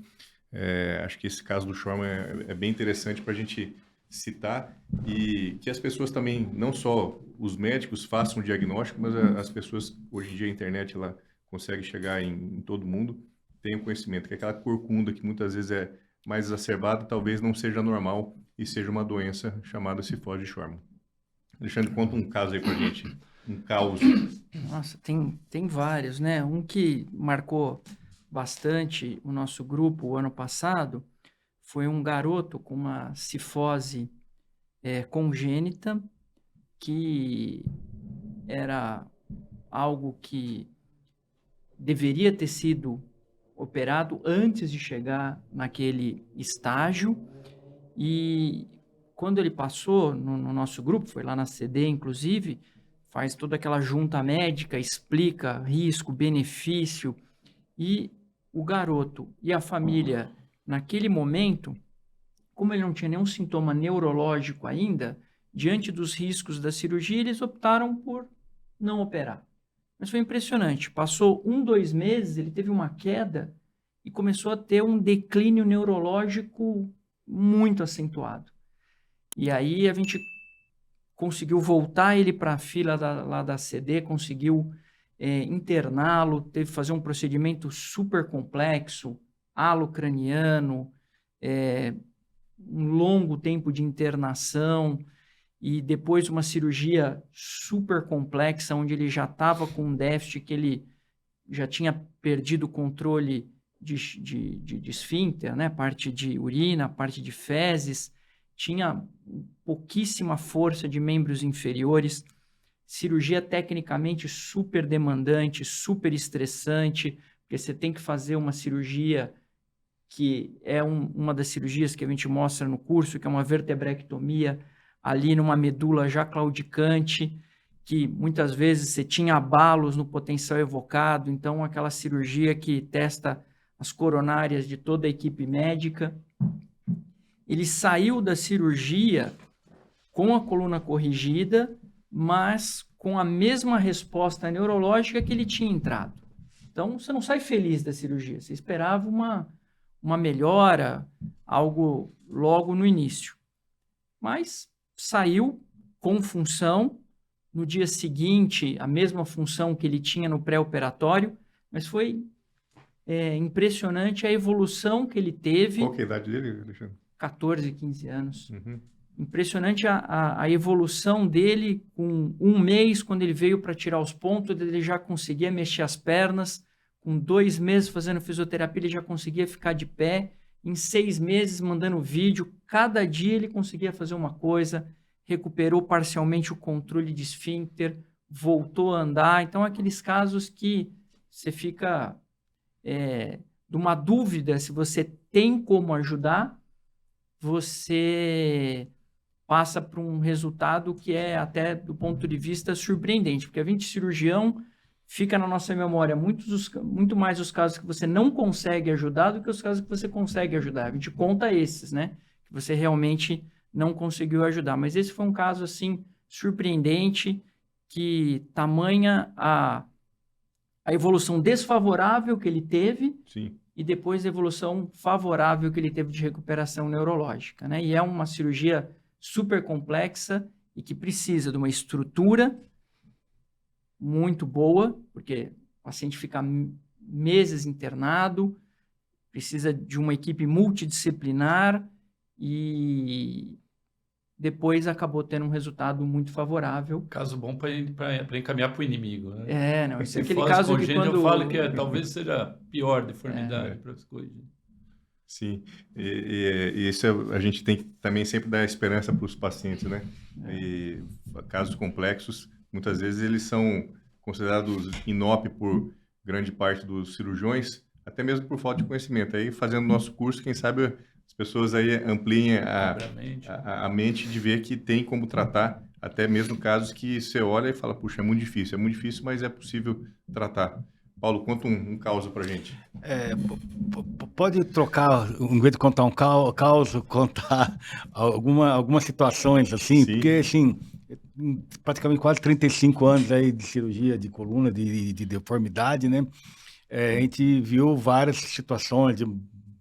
acho que esse caso do Scheuermann é bem interessante para a gente citar e que as pessoas também, não só os médicos façam o diagnóstico, mas as pessoas, hoje em dia a internet ela consegue chegar em todo mundo, tenham conhecimento, que aquela corcunda que muitas vezes é mais exacerbada, talvez não seja normal e seja uma doença chamada cifose de Scheuermann. Alexandre, conta um caso aí pra gente, um caos. Nossa, tem vários, né? Um que marcou bastante o nosso grupo o ano passado foi um garoto com uma cifose congênita, que era algo que deveria ter sido operado antes de chegar naquele estágio. E quando ele passou no nosso grupo, foi lá na CD, inclusive, faz toda aquela junta médica, explica risco, benefício, e o garoto e a família, naquele momento, como ele não tinha nenhum sintoma neurológico ainda, diante dos riscos da cirurgia, eles optaram por não operar. Mas foi impressionante. Passou 2 meses, ele teve uma queda e começou a ter um declínio neurológico muito acentuado. E aí a gente conseguiu voltar ele para a fila lá da CD, conseguiu interná-lo, teve que fazer um procedimento super complexo, halo craniano, um longo tempo de internação e depois uma cirurgia super complexa, onde ele já estava com um déficit, que ele já tinha perdido o controle de esfíncter, né? Parte de urina, parte de fezes, tinha pouquíssima força de membros inferiores, cirurgia tecnicamente super demandante, super estressante, porque você tem que fazer uma cirurgia que é uma das cirurgias que a gente mostra no curso, que é uma vertebrectomia ali numa medula já claudicante, que muitas vezes você tinha abalos no potencial evocado, então aquela cirurgia que testa as coronárias de toda a equipe médica. Ele saiu da cirurgia com a coluna corrigida, mas com a mesma resposta neurológica que ele tinha entrado. Então, você não sai feliz da cirurgia, você esperava uma melhora, algo logo no início. Mas saiu com função, no dia seguinte, a mesma função que ele tinha no pré-operatório, mas foi impressionante a evolução que ele teve. Qual que é a idade dele, Alexandre? 14, 15 anos. Uhum. Impressionante a evolução dele. Com 1 mês, quando ele veio para tirar os pontos, ele já conseguia mexer as pernas. Com 2 meses fazendo fisioterapia, ele já conseguia ficar de pé. Em 6 meses, mandando vídeo. Cada dia ele conseguia fazer uma coisa. Recuperou parcialmente o controle de esfíncter. Voltou a andar. Então, aqueles casos que você fica de uma dúvida se você tem como ajudar, você passa para um resultado que é até do ponto de vista surpreendente, porque a gente cirurgião fica na nossa memória muito mais os casos que você não consegue ajudar do que os casos que você consegue ajudar. A gente conta esses, né? Que você realmente não conseguiu ajudar. Mas esse foi um caso, assim, surpreendente, que tamanha a evolução desfavorável que ele teve. Sim. E depois a evolução favorável que ele teve de recuperação neurológica, né? E é uma cirurgia super complexa e que precisa de uma estrutura muito boa, porque o paciente fica meses internado, precisa de uma equipe multidisciplinar e depois acabou tendo um resultado muito favorável. Caso bom para encaminhar para o inimigo. Né? Não, esse é aquele Tifose caso que congênita, quando... eu falo que talvez seja a pior deformidade para as coisas. Sim, e isso a gente tem que também sempre dar esperança para os pacientes, né? E casos complexos, muitas vezes eles são considerados inópios por grande parte dos cirurgiões, até mesmo por falta de conhecimento. Aí, fazendo nosso curso, quem sabe as pessoas aí ampliem a mente de ver que tem como tratar, até mesmo casos que você olha e fala, puxa, é muito difícil, mas é possível tratar. Paulo, conta um caso pra gente. Pode trocar, em vez de contar um caso, contar algumas situações, assim, Sim. porque, assim, praticamente quase 35 anos aí de cirurgia de coluna, de deformidade, né? A gente viu várias situações de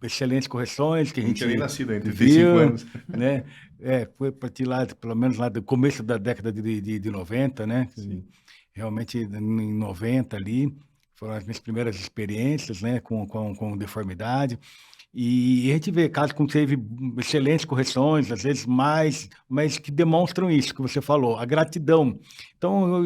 excelentes correções que a gente não tinha nem nascido ainda, viu, 35 anos. Né? Foi a partir lá, pelo menos lá do começo da década de 90, né? Sim. Realmente em 90 ali, foram as minhas primeiras experiências, né, com deformidade. E a gente vê casos que teve excelentes correções, às vezes mais, mas que demonstram isso que você falou, a gratidão. Então,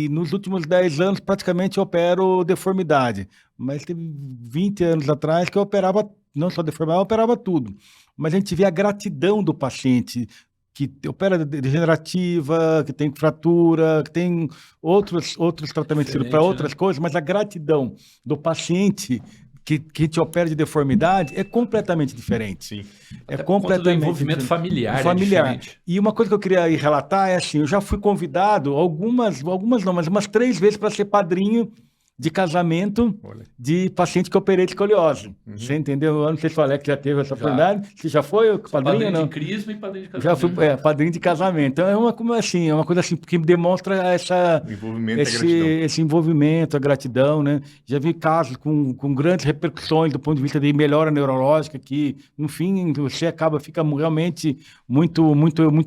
nos últimos 10 anos, praticamente eu opero deformidade. Mas teve 20 anos atrás que eu operava, não só deformidade, eu operava tudo. Mas a gente vê a gratidão do paciente, que opera degenerativa, que tem fratura, que tem outros tratamentos para outras coisas, mas a gratidão do paciente que te opera de deformidade é completamente diferente. Sim. É Até completamente do envolvimento diferente. familiar. E uma coisa que eu queria relatar é assim, eu já fui convidado algumas não, mas umas 3 vezes para ser padrinho de casamento de paciente que eu operei de escoliose. Você entendeu? Eu não sei se o Alex já teve essa oportunidade. Você já foi padrinho ou não? De crisma e padrinho de casamento. Já fui padrinho de casamento. Então é uma coisa assim que demonstra esse envolvimento, a gratidão, né? Já vi casos com grandes repercussões do ponto de vista de melhora neurológica que, no fim, você fica realmente muito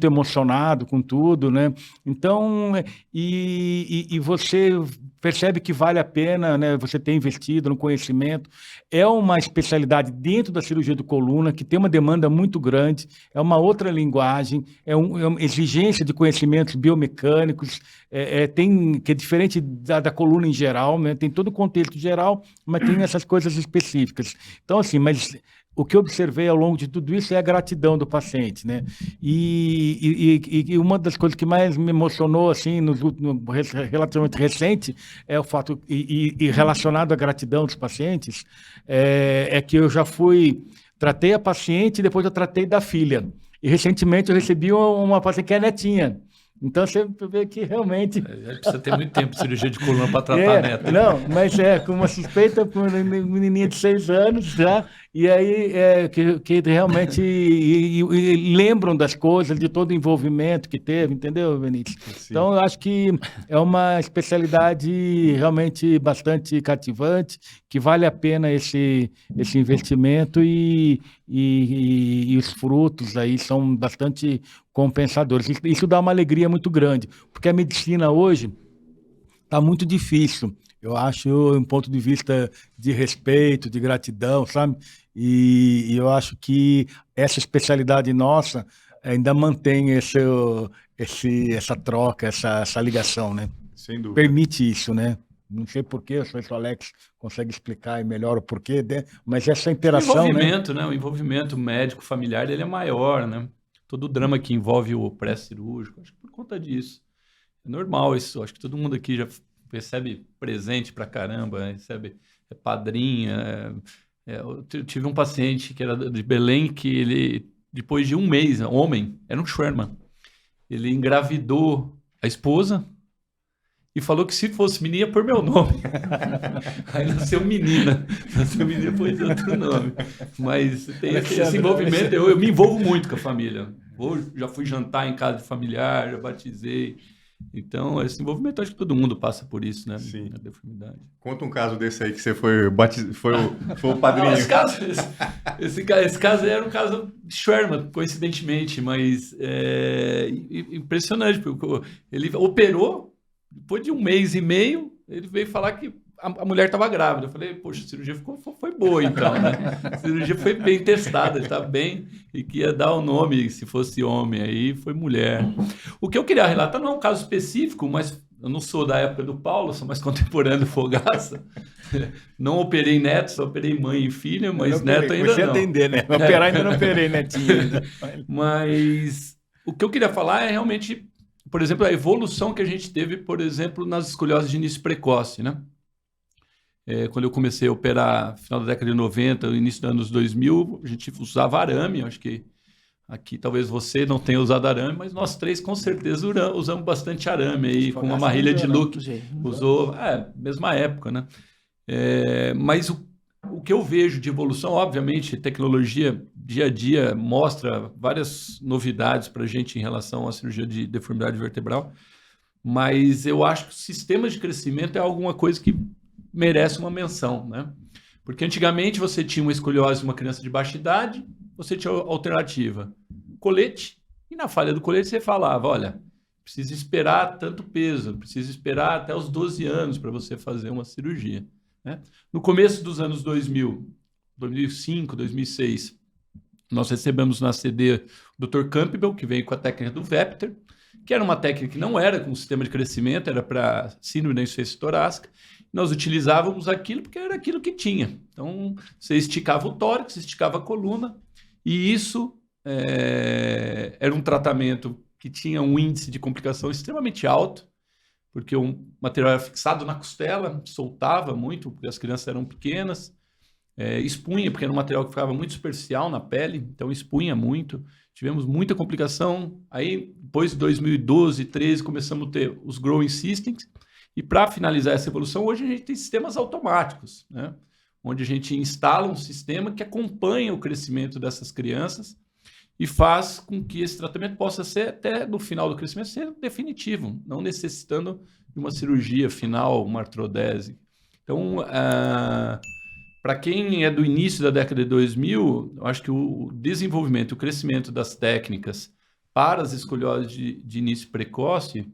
emocionado com tudo, né? Então, e você percebe que vale a pena, né, você ter investido no conhecimento. É uma especialidade dentro da cirurgia de coluna que tem uma demanda muito grande, é uma outra linguagem, é uma exigência de conhecimentos biomecânicos, que é diferente da coluna em geral, né, tem todo o contexto geral, mas tem essas coisas específicas. Então, assim, mas o que eu observei ao longo de tudo isso é a gratidão do paciente, né? E uma das coisas que mais me emocionou, assim, no relativamente recente, é o fato, e relacionado à gratidão dos pacientes, é que eu já tratei a paciente e depois eu tratei da filha. E recentemente eu recebi uma paciente que é netinha. Então você vê que realmente... precisa ter muito tempo de cirurgia de coluna para tratar a neta. Não, mas com uma suspeita com uma menininha de 6 anos já, e aí que realmente lembram das coisas, de todo o envolvimento que teve, entendeu, Vinícius? Sim. Então eu acho que é uma especialidade realmente bastante cativante, que vale a pena esse investimento e os frutos aí são bastante compensadores. Isso dá uma alegria muito grande, porque a medicina hoje está muito difícil. Eu acho, um ponto de vista de respeito, de gratidão, sabe? E eu acho que essa especialidade nossa ainda mantém essa troca, essa ligação, né? Sem dúvida. Permite isso, né? Não sei porquê, eu sei se o Alex consegue explicar melhor o porquê, né? Mas essa interação, né? O envolvimento médico-familiar dele é maior, né? Todo o drama que envolve o pré-cirúrgico, acho que por conta disso. É normal isso, acho que todo mundo aqui já recebe presente pra caramba, recebe padrinha. Eu tive um paciente que era de Belém, que ele, depois de um mês, homem, era um Sherman, ele engravidou a esposa e falou que se fosse menina, ia pôr meu nome. Aí nasceu menina, depois outro nome. Mas tem esse envolvimento, eu me envolvo muito com a família. Já fui jantar em casa de familiar, já batizei. Então, esse envolvimento, acho que todo mundo passa por isso, né? Sim. A deformidade. Conta um caso desse aí que você foi o padrinho. Não, esse caso era um caso de Sherman, coincidentemente, mas impressionante, porque ele operou Depois de 1 mês e meio, ele veio falar que a mulher estava grávida. Eu falei, poxa, a cirurgia foi boa então, né? A cirurgia foi bem testada, ele estava bem, e que ia dar o nome, se fosse homem, aí foi mulher. O que eu queria relatar não é um caso específico, mas eu não sou da época do Paulo, sou mais contemporâneo do Fogaça. Não operei neto, só operei mãe e filha, mas neto ainda Você não. atender, né? Operar ainda não operei netinho ainda. Mas o que eu queria falar é realmente, por exemplo, a evolução que a gente teve, por exemplo, nas escolioses de início precoce, né? Quando eu comecei a operar no final da década de 90, no início dos anos 2000, a gente usava arame. Acho que aqui talvez você não tenha usado arame, mas nós três com certeza usamos bastante arame aí, com uma marrilha de look. Usou, mesma época, né? Mas o que eu vejo de evolução, obviamente, tecnologia dia a dia mostra várias novidades para a gente em relação à cirurgia de deformidade vertebral, mas eu acho que o sistema de crescimento é alguma coisa que merece uma menção, né? Porque antigamente você tinha uma escoliose de uma criança de baixa idade, você tinha a alternativa colete, e na falha do colete você falava, olha, precisa esperar tanto peso, precisa esperar até os 12 anos para você fazer uma cirurgia, né? No começo dos anos 2000, 2005, 2006, nós recebemos na CD o Dr. Campbell, que veio com a técnica do Vepter, que era uma técnica que não era com sistema de crescimento, era para síndrome da insuficiência torácica. Nós utilizávamos aquilo porque era aquilo que tinha. Então, você esticava o tórax, esticava a coluna, e isso era um tratamento que tinha um índice de complicação extremamente alto, porque o material era fixado na costela, soltava muito, porque as crianças eram pequenas, expunha, porque era um material que ficava muito superficial na pele, então expunha muito. Tivemos muita complicação. Aí, depois de 2012, 2013, começamos a ter os Growing Systems. E para finalizar essa evolução, hoje a gente tem sistemas automáticos, né? Onde a gente instala um sistema que acompanha o crescimento dessas crianças e faz com que esse tratamento possa ser, até no final do crescimento, ser definitivo, não necessitando de uma cirurgia final, uma artrodese. Então, para quem é do início da década de 2000, eu acho que o desenvolvimento, o crescimento das técnicas para as escolioses de início precoce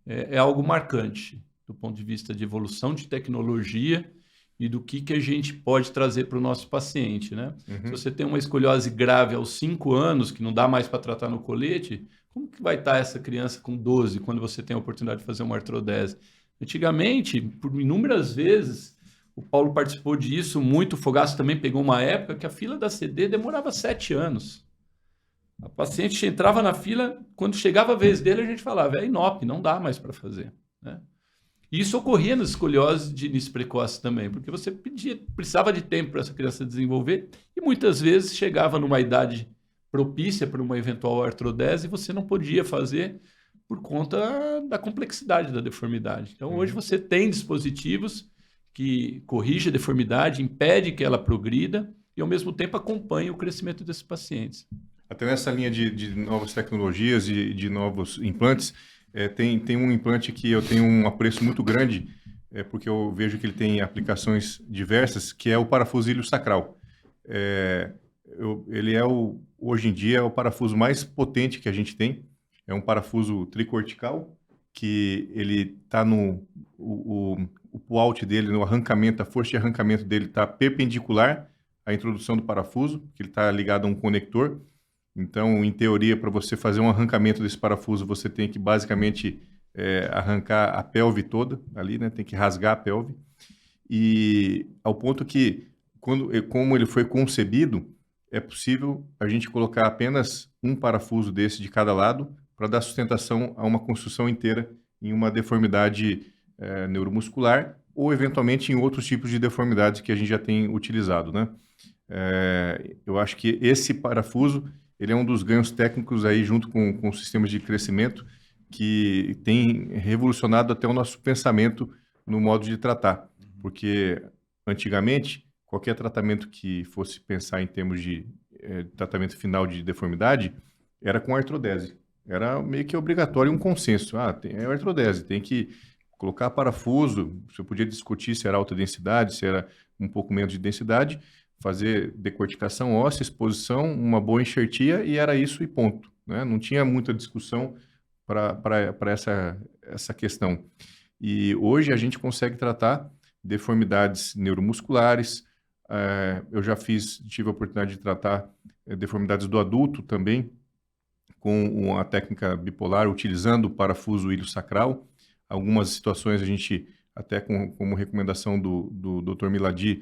é algo marcante do ponto de vista de evolução de tecnologia e do que a gente pode trazer para o nosso paciente, né? Se você tem uma escoliose grave aos 5 anos, que não dá mais para tratar no colete, como que vai estar essa criança com 12 quando você tem a oportunidade de fazer uma artrodese? Antigamente, por inúmeras vezes, o Paulo participou disso muito, o Fogaça também pegou uma época que a fila da CD demorava 7 anos. A paciente entrava na fila, quando chegava a vez dele, a gente falava, é INOP, não dá mais para fazer, né? E isso ocorria nas escolioses de início precoce também, porque você precisava de tempo para essa criança desenvolver e muitas vezes chegava numa idade propícia para uma eventual artrodese e você não podia fazer por conta da complexidade da deformidade. Então, hoje você tem dispositivos que corrigem a deformidade, impede que ela progrida e, ao mesmo tempo, acompanha o crescimento desses pacientes. Até nessa linha de novas tecnologias e de novos implantes, tem um implante que eu tenho um apreço muito grande, porque eu vejo que ele tem aplicações diversas, que é o parafuso ilio-sacral. Ele hoje em dia, é o parafuso mais potente que a gente tem. É um parafuso tricortical, que ele está o pull-out dele, no arrancamento, a força de arrancamento dele está perpendicular à introdução do parafuso, que ele está ligado a um conector. Então, em teoria, para você fazer um arrancamento desse parafuso, você tem que basicamente arrancar a pelve toda ali, né? Tem que rasgar a pelve. E ao ponto que, como ele foi concebido, é possível a gente colocar apenas um parafuso desse de cada lado para dar sustentação a uma construção inteira em uma deformidade neuromuscular ou, eventualmente, em outros tipos de deformidades que a gente já tem utilizado, né? Eu acho que esse parafuso ele é um dos ganhos técnicos aí junto com os sistemas de crescimento que tem revolucionado até o nosso pensamento no modo de tratar. Porque antigamente, qualquer tratamento que fosse pensar em termos de tratamento final de deformidade era com artrodese. Era meio que obrigatório um consenso. É artrodese, tem que colocar parafuso. Você podia discutir se era alta densidade, se era um pouco menos de densidade, fazer decorticação óssea, exposição, uma boa enxertia e era isso e ponto, né? Não tinha muita discussão para essa questão. E hoje a gente consegue tratar deformidades neuromusculares. Eu já tive a oportunidade de tratar deformidades do adulto também, com a técnica bipolar, utilizando o parafuso ilho-sacral. Algumas situações a gente, até como recomendação do Dr. Milady,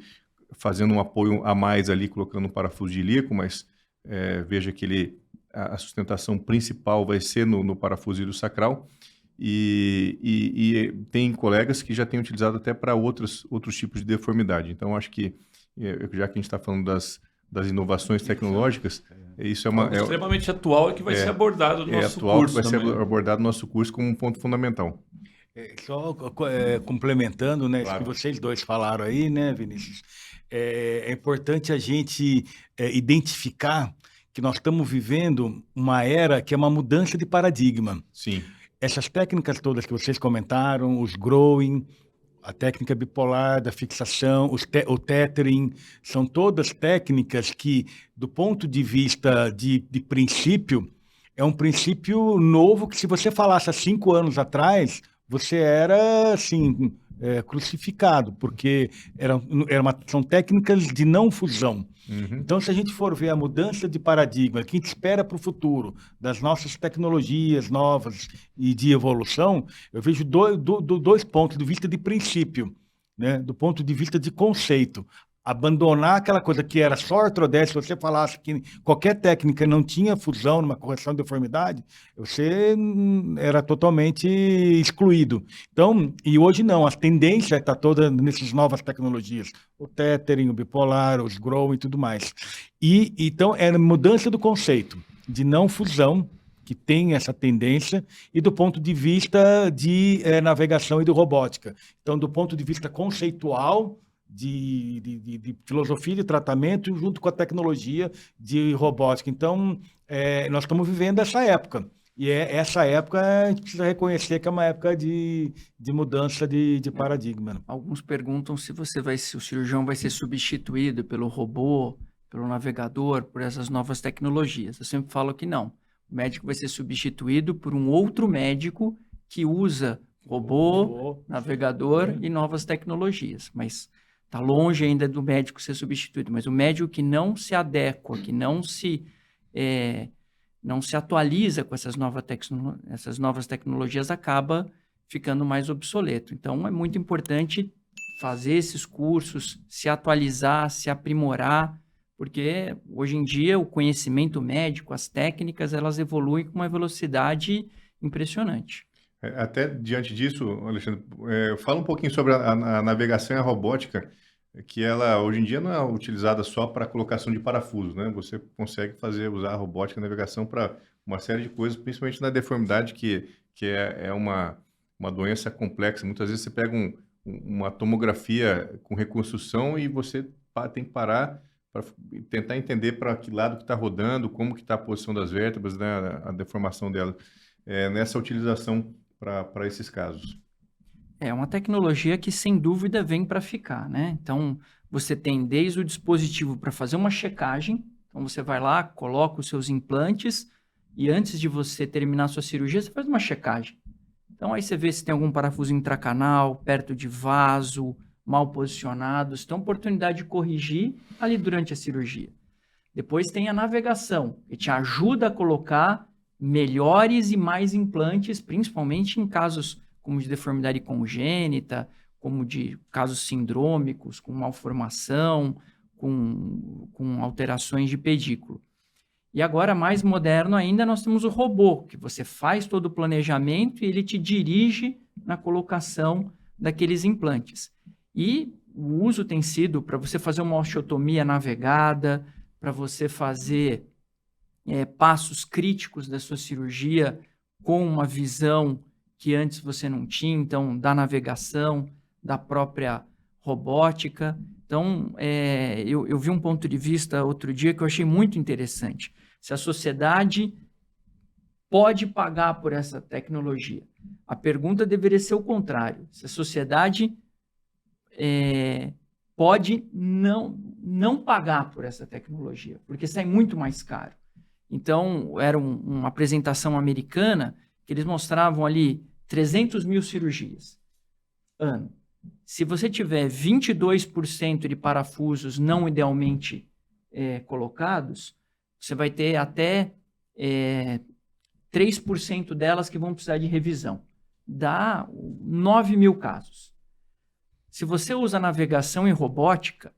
fazendo um apoio a mais ali, colocando um parafuso ilíaco, mas veja que a sustentação principal vai ser no parafuso ilho-sacral. E tem colegas que já têm utilizado até para outros tipos de deformidade. Então, acho que, já que a gente está falando das inovações tecnológicas, isso é extremamente atual e que vai ser abordado no nosso atual, curso que vai também. ser abordado no nosso curso como um ponto fundamental. Só complementando, né, Claro. isso que vocês dois falaram aí, né, Vinícius? É importante a gente identificar que nós estamos vivendo uma era que é uma mudança de paradigma. Sim. Essas técnicas todas que vocês comentaram, os growing, a técnica bipolar da fixação, o tethering, são todas técnicas que, do ponto de vista de princípio, é um princípio novo que, se você falasse há 5 anos atrás, você era, assim, crucificado, porque são técnicas de não fusão. Uhum. Então, se a gente for ver a mudança de paradigma que a gente espera para o futuro, das nossas tecnologias novas e de evolução, eu vejo dois pontos de vista de princípio, né? Do ponto de vista de conceito. Abandonar aquela coisa que era só ortodese, se você falasse que qualquer técnica não tinha fusão numa correção de deformidade, você era totalmente excluído. Então, e hoje não, a tendência está toda nessas novas tecnologias, o tethering, o bipolar, os grow e tudo mais. E então é a mudança do conceito de não fusão que tem essa tendência, e do ponto de vista de navegação e de robótica. Então, do ponto de vista conceitual, de filosofia de tratamento junto com a tecnologia de robótica. Então, nós estamos vivendo essa época. E essa época a gente precisa reconhecer que é uma época de mudança de paradigma. Alguns perguntam se o cirurgião vai ser substituído pelo robô, pelo navegador, por essas novas tecnologias. Eu sempre falo que não. O médico vai ser substituído por um outro médico que usa robô, navegador e novas tecnologias. Mas está longe ainda do médico ser substituído, mas o médico que não se adequa, que não se atualiza com essas novas tecnologias, acaba ficando mais obsoleto. Então, é muito importante fazer esses cursos, se atualizar, se aprimorar, porque hoje em dia o conhecimento médico, as técnicas, elas evoluem com uma velocidade impressionante. Até diante disso, Alexandre, fala um pouquinho sobre a navegação e a robótica, que ela hoje em dia não é utilizada só para colocação de parafusos, né? Você consegue usar a robótica e a navegação para uma série de coisas, principalmente na deformidade, que é uma doença complexa. Muitas vezes você pega uma tomografia com reconstrução e você tem que parar para tentar entender para que lado que está rodando, como que está a posição das vértebras, né? A deformação dela, nessa utilização para esses casos. É uma tecnologia que, sem dúvida, vem para ficar, né? Então, você tem desde o dispositivo para fazer uma checagem. Então, você vai lá, coloca os seus implantes e, antes de você terminar a sua cirurgia, você faz uma checagem. Então, aí você vê se tem algum parafuso intracanal, perto de vaso, mal posicionado. Você tem uma oportunidade de corrigir ali durante a cirurgia. Depois tem a navegação, que te ajuda a colocar melhores e mais implantes, principalmente em casos como de deformidade congênita, como de casos sindrômicos, com malformação, com alterações de pedículo. E agora, mais moderno ainda, nós temos o robô, que você faz todo o planejamento e ele te dirige na colocação daqueles implantes. E o uso tem sido para você fazer uma osteotomia navegada, para você fazer passos críticos da sua cirurgia com uma visão que antes você não tinha, então, da navegação, da própria robótica. Então, eu vi um ponto de vista outro dia que eu achei muito interessante. Se a sociedade pode pagar por essa tecnologia, a pergunta deveria ser o contrário. Se a sociedade pode não pagar por essa tecnologia, porque sai muito mais caro. Então, era uma apresentação americana que eles mostravam ali 300 mil cirurgias ano. Se você tiver 22% de parafusos não idealmente colocados, você vai ter até 3% delas que vão precisar de revisão. Dá 9 mil casos. Se você usa navegação e robótica,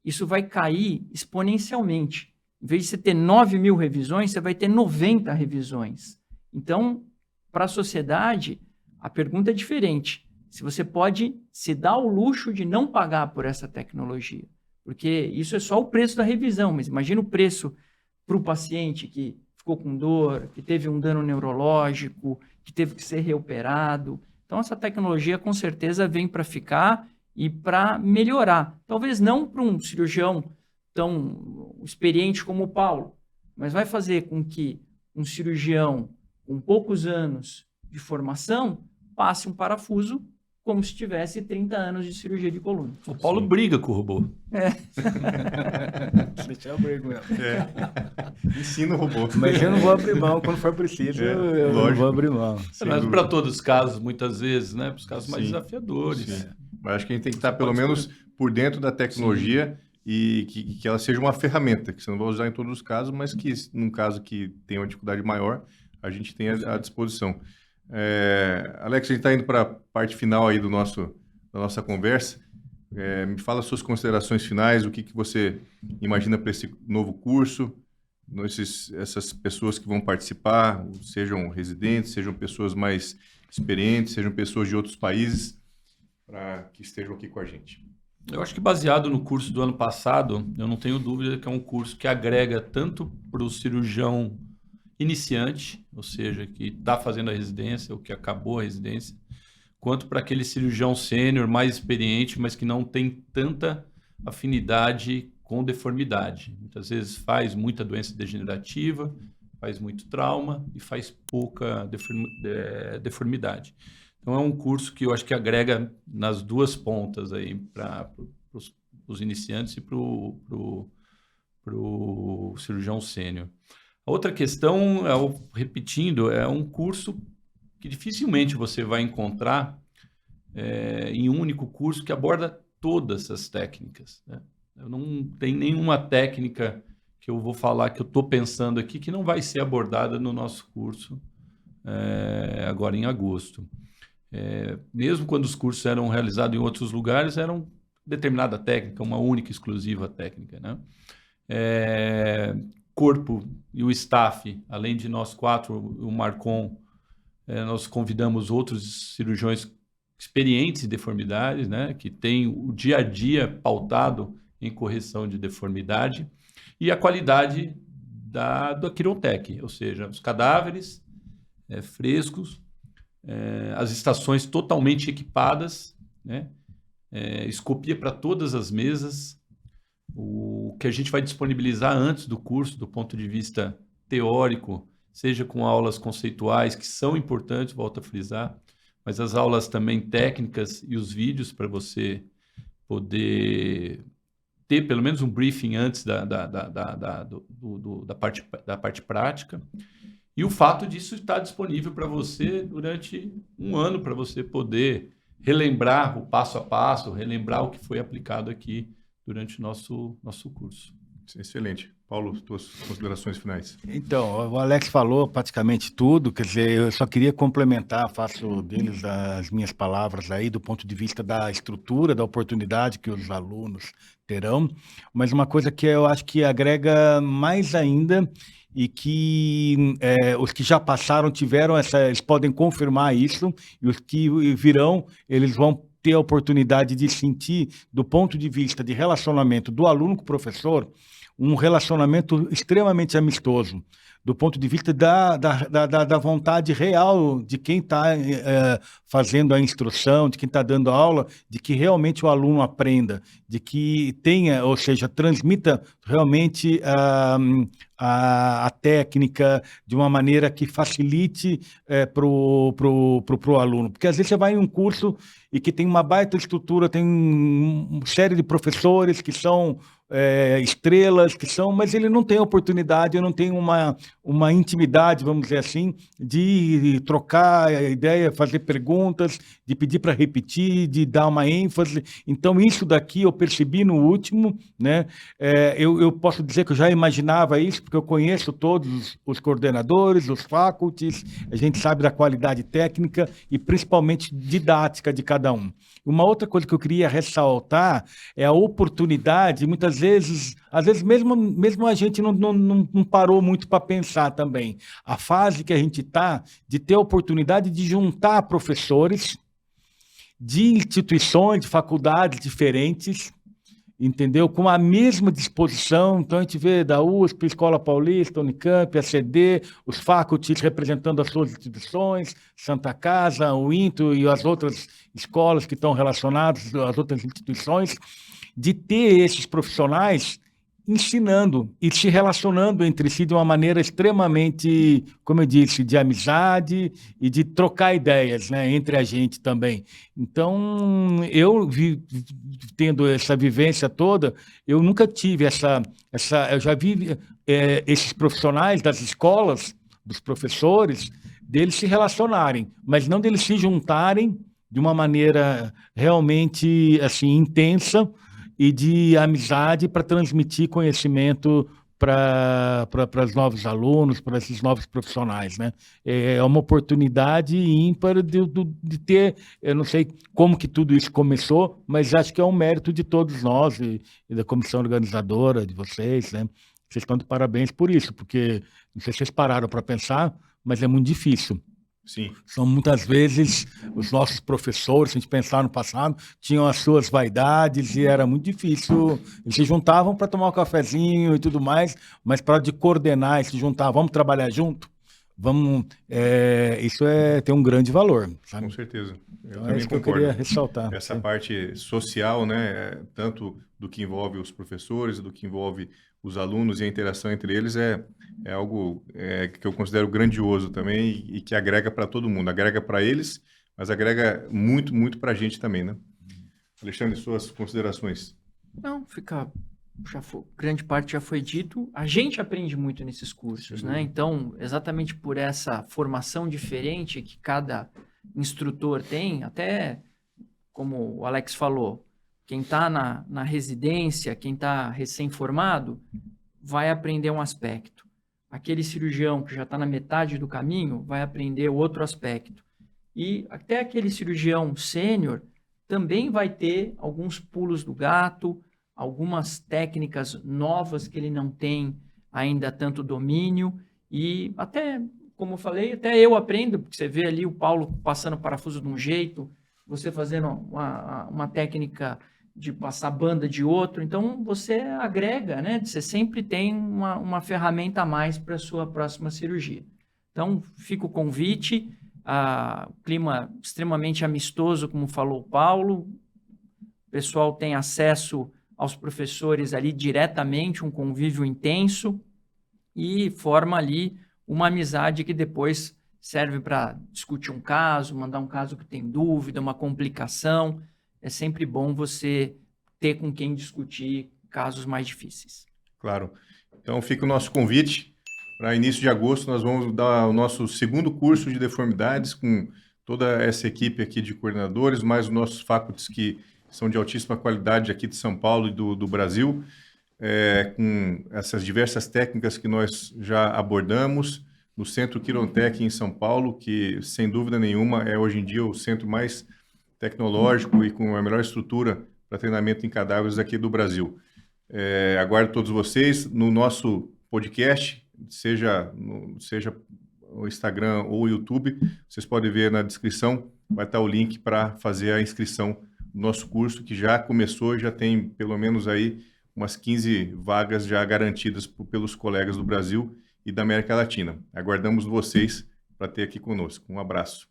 isso vai cair exponencialmente. Em vez de você ter 9 mil revisões, você vai ter 90 revisões. Então, para a sociedade, a pergunta é diferente. Se você pode se dar o luxo de não pagar por essa tecnologia. Porque isso é só o preço da revisão, mas imagina o preço para o paciente que ficou com dor, que teve um dano neurológico, que teve que ser reoperado. Então, essa tecnologia, com certeza, vem para ficar e para melhorar. Talvez não para um cirurgião tão experiente como o Paulo, mas vai fazer com que um cirurgião com poucos anos de formação passe um parafuso como se tivesse 30 anos de cirurgia de coluna. O Paulo briga com o robô. Deixa eu brigar mesmo. Ensina o robô. Mas eu não vou abrir mão quando for preciso. Eu não vou abrir mão. Mas para todos os casos, muitas vezes, né? Para os casos mais desafiadores. Sim. Mas acho que a gente tem que estar pelo menos por dentro da tecnologia e que ela seja uma ferramenta, que você não vai usar em todos os casos, mas que num caso que tem uma dificuldade maior, a gente tem à disposição. Alex, a gente está indo para a parte final aí da nossa conversa. Me fala suas considerações finais, o que você imagina para esse novo curso, essas pessoas que vão participar, sejam residentes, sejam pessoas mais experientes, sejam pessoas de outros países, para que estejam aqui com a gente. Eu acho que baseado no curso do ano passado, eu não tenho dúvida que é um curso que agrega tanto para o cirurgião iniciante, ou seja, que está fazendo a residência ou que acabou a residência, quanto para aquele cirurgião sênior mais experiente, mas que não tem tanta afinidade com deformidade. Muitas vezes faz muita doença degenerativa, faz muito trauma e faz pouca deformidade. Então é um curso que eu acho que agrega nas duas pontas aí para os iniciantes e para o cirurgião sênior. A outra questão, repetindo, é um curso que dificilmente você vai encontrar em um único curso que aborda todas essas técnicas, né? Eu não tenho nenhuma técnica que eu vou falar que eu estou pensando aqui que não vai ser abordada no nosso curso agora em agosto. Mesmo quando os cursos eram realizados em outros lugares, era uma determinada técnica, uma única, exclusiva técnica, né? Corpo e o staff, além de nós quatro, o Marcon, nós convidamos outros cirurgiões experientes em deformidades, né, que têm o dia a dia pautado em correção de deformidade, e a qualidade da Quirontec, ou seja, os cadáveres frescos, as estações totalmente equipadas, né, escopia para todas as mesas, o que a gente vai disponibilizar antes do curso, do ponto de vista teórico, seja com aulas conceituais, que são importantes, volto a frisar, mas as aulas também técnicas e os vídeos para você poder ter pelo menos um briefing antes da parte prática. E o fato disso estar disponível para você durante um ano, para você poder relembrar o passo a passo, relembrar o que foi aplicado aqui durante o nosso curso. Excelente. Paulo, tuas considerações finais. Então, o Alex falou praticamente tudo, quer dizer, eu só queria complementar, faço deles as minhas palavras aí, do ponto de vista da estrutura, da oportunidade que os alunos terão, mas uma coisa que eu acho que agrega mais ainda e que os que já passaram tiveram eles podem confirmar isso, e os que virão, eles vão ter a oportunidade de sentir, do ponto de vista de relacionamento do aluno com o professor, um relacionamento extremamente amistoso, do ponto de vista da vontade real de quem está fazendo a instrução, de quem está dando aula, de que realmente o aluno aprenda, de que tenha, ou seja, transmita realmente a técnica de uma maneira que facilite pro aluno. Porque às vezes você vai em um curso e que tem uma baita estrutura, tem uma série de professores que são estrelas, mas ele não tem oportunidade, não tem uma intimidade, vamos dizer assim, de trocar ideia, fazer perguntas, de pedir para repetir, de dar uma ênfase. Então, isso daqui eu percebi no último, né? Eu posso dizer que eu já imaginava isso, porque eu conheço todos os coordenadores, os faculties, a gente sabe da qualidade técnica e principalmente didática de cada um. Uma outra coisa que eu queria ressaltar é a oportunidade, muitas vezes, às vezes mesmo a gente não parou muito para pensar também. A fase que a gente está de ter a oportunidade de juntar professores de instituições, de faculdades diferentes, entendeu? Com a mesma disposição. Então, a gente vê da USP, Escola Paulista, Unicamp, a CD, os faculties representando as suas instituições, Santa Casa, o INTO e as outras escolas que estão relacionadas às outras instituições, de ter esses profissionais ensinando e se relacionando entre si de uma maneira extremamente, como eu disse, de amizade e de trocar ideias, né, entre a gente também. Então, tendo essa vivência toda, eu nunca tive eu já vi esses profissionais das escolas, dos professores, deles se relacionarem, mas não deles se juntarem de uma maneira realmente assim intensa e de amizade para transmitir conhecimento para os novos alunos, para esses novos profissionais, né? É uma oportunidade ímpar de ter, eu não sei como que tudo isso começou, mas acho que é um mérito de todos nós e da comissão organizadora, de vocês, né? Vocês estão de parabéns por isso, porque não sei se vocês pararam para pensar, mas é muito difícil. Sim. São muitas vezes os nossos professores, se a gente pensar no passado, tinham as suas vaidades e era muito difícil. Eles se juntavam para tomar um cafezinho e tudo mais, mas para de coordenar e se juntar, vamos trabalhar junto, isso tem um grande valor, sabe? Com certeza. Eu Então, também isso que eu concordo. queria ressaltar. Essa parte social, né, tanto do que envolve os professores, do que envolve os alunos e a interação entre eles é algo que eu considero grandioso também e que agrega para todo mundo. Agrega para eles, mas agrega muito, muito para a gente também, né? Alexandre, suas considerações? Não, grande parte já foi dito. A gente aprende muito nesses cursos, né? Então, exatamente por essa formação diferente que cada instrutor tem, até como o Alex falou, quem está na residência, quem está recém-formado, vai aprender um aspecto. Aquele cirurgião que já está na metade do caminho vai aprender outro aspecto. E até aquele cirurgião sênior também vai ter alguns pulos do gato, algumas técnicas novas que ele não tem ainda tanto domínio. E até, como eu falei, até eu aprendo, porque você vê ali o Paulo passando parafuso de um jeito, você fazendo uma técnica de passar banda de outro, então você agrega, né? Você sempre tem uma ferramenta a mais para a sua próxima cirurgia. Então, fica o convite, clima extremamente amistoso, como falou o Paulo, o pessoal tem acesso aos professores ali diretamente, um convívio intenso e forma ali uma amizade que depois serve para discutir um caso, mandar um caso que tem dúvida, uma complicação. É sempre bom você ter com quem discutir casos mais difíceis. Claro. Então fica o nosso convite. Para início de agosto, nós vamos dar o nosso segundo curso de deformidades com toda essa equipe aqui de coordenadores, mais os nossos faculties que são de altíssima qualidade aqui de São Paulo e do Brasil, com essas diversas técnicas que nós já abordamos no Centro Quirontec em São Paulo, que sem dúvida nenhuma é hoje em dia o centro mais tecnológico e com a melhor estrutura para treinamento em cadáveres aqui do Brasil. Aguardo todos vocês no nosso podcast, seja o Instagram ou o YouTube. Vocês podem ver na descrição, vai estar o link para fazer a inscrição do nosso curso, que já começou e já tem pelo menos aí umas 15 vagas já garantidas pelos colegas do Brasil e da América Latina. Aguardamos vocês para ter aqui conosco. Um abraço.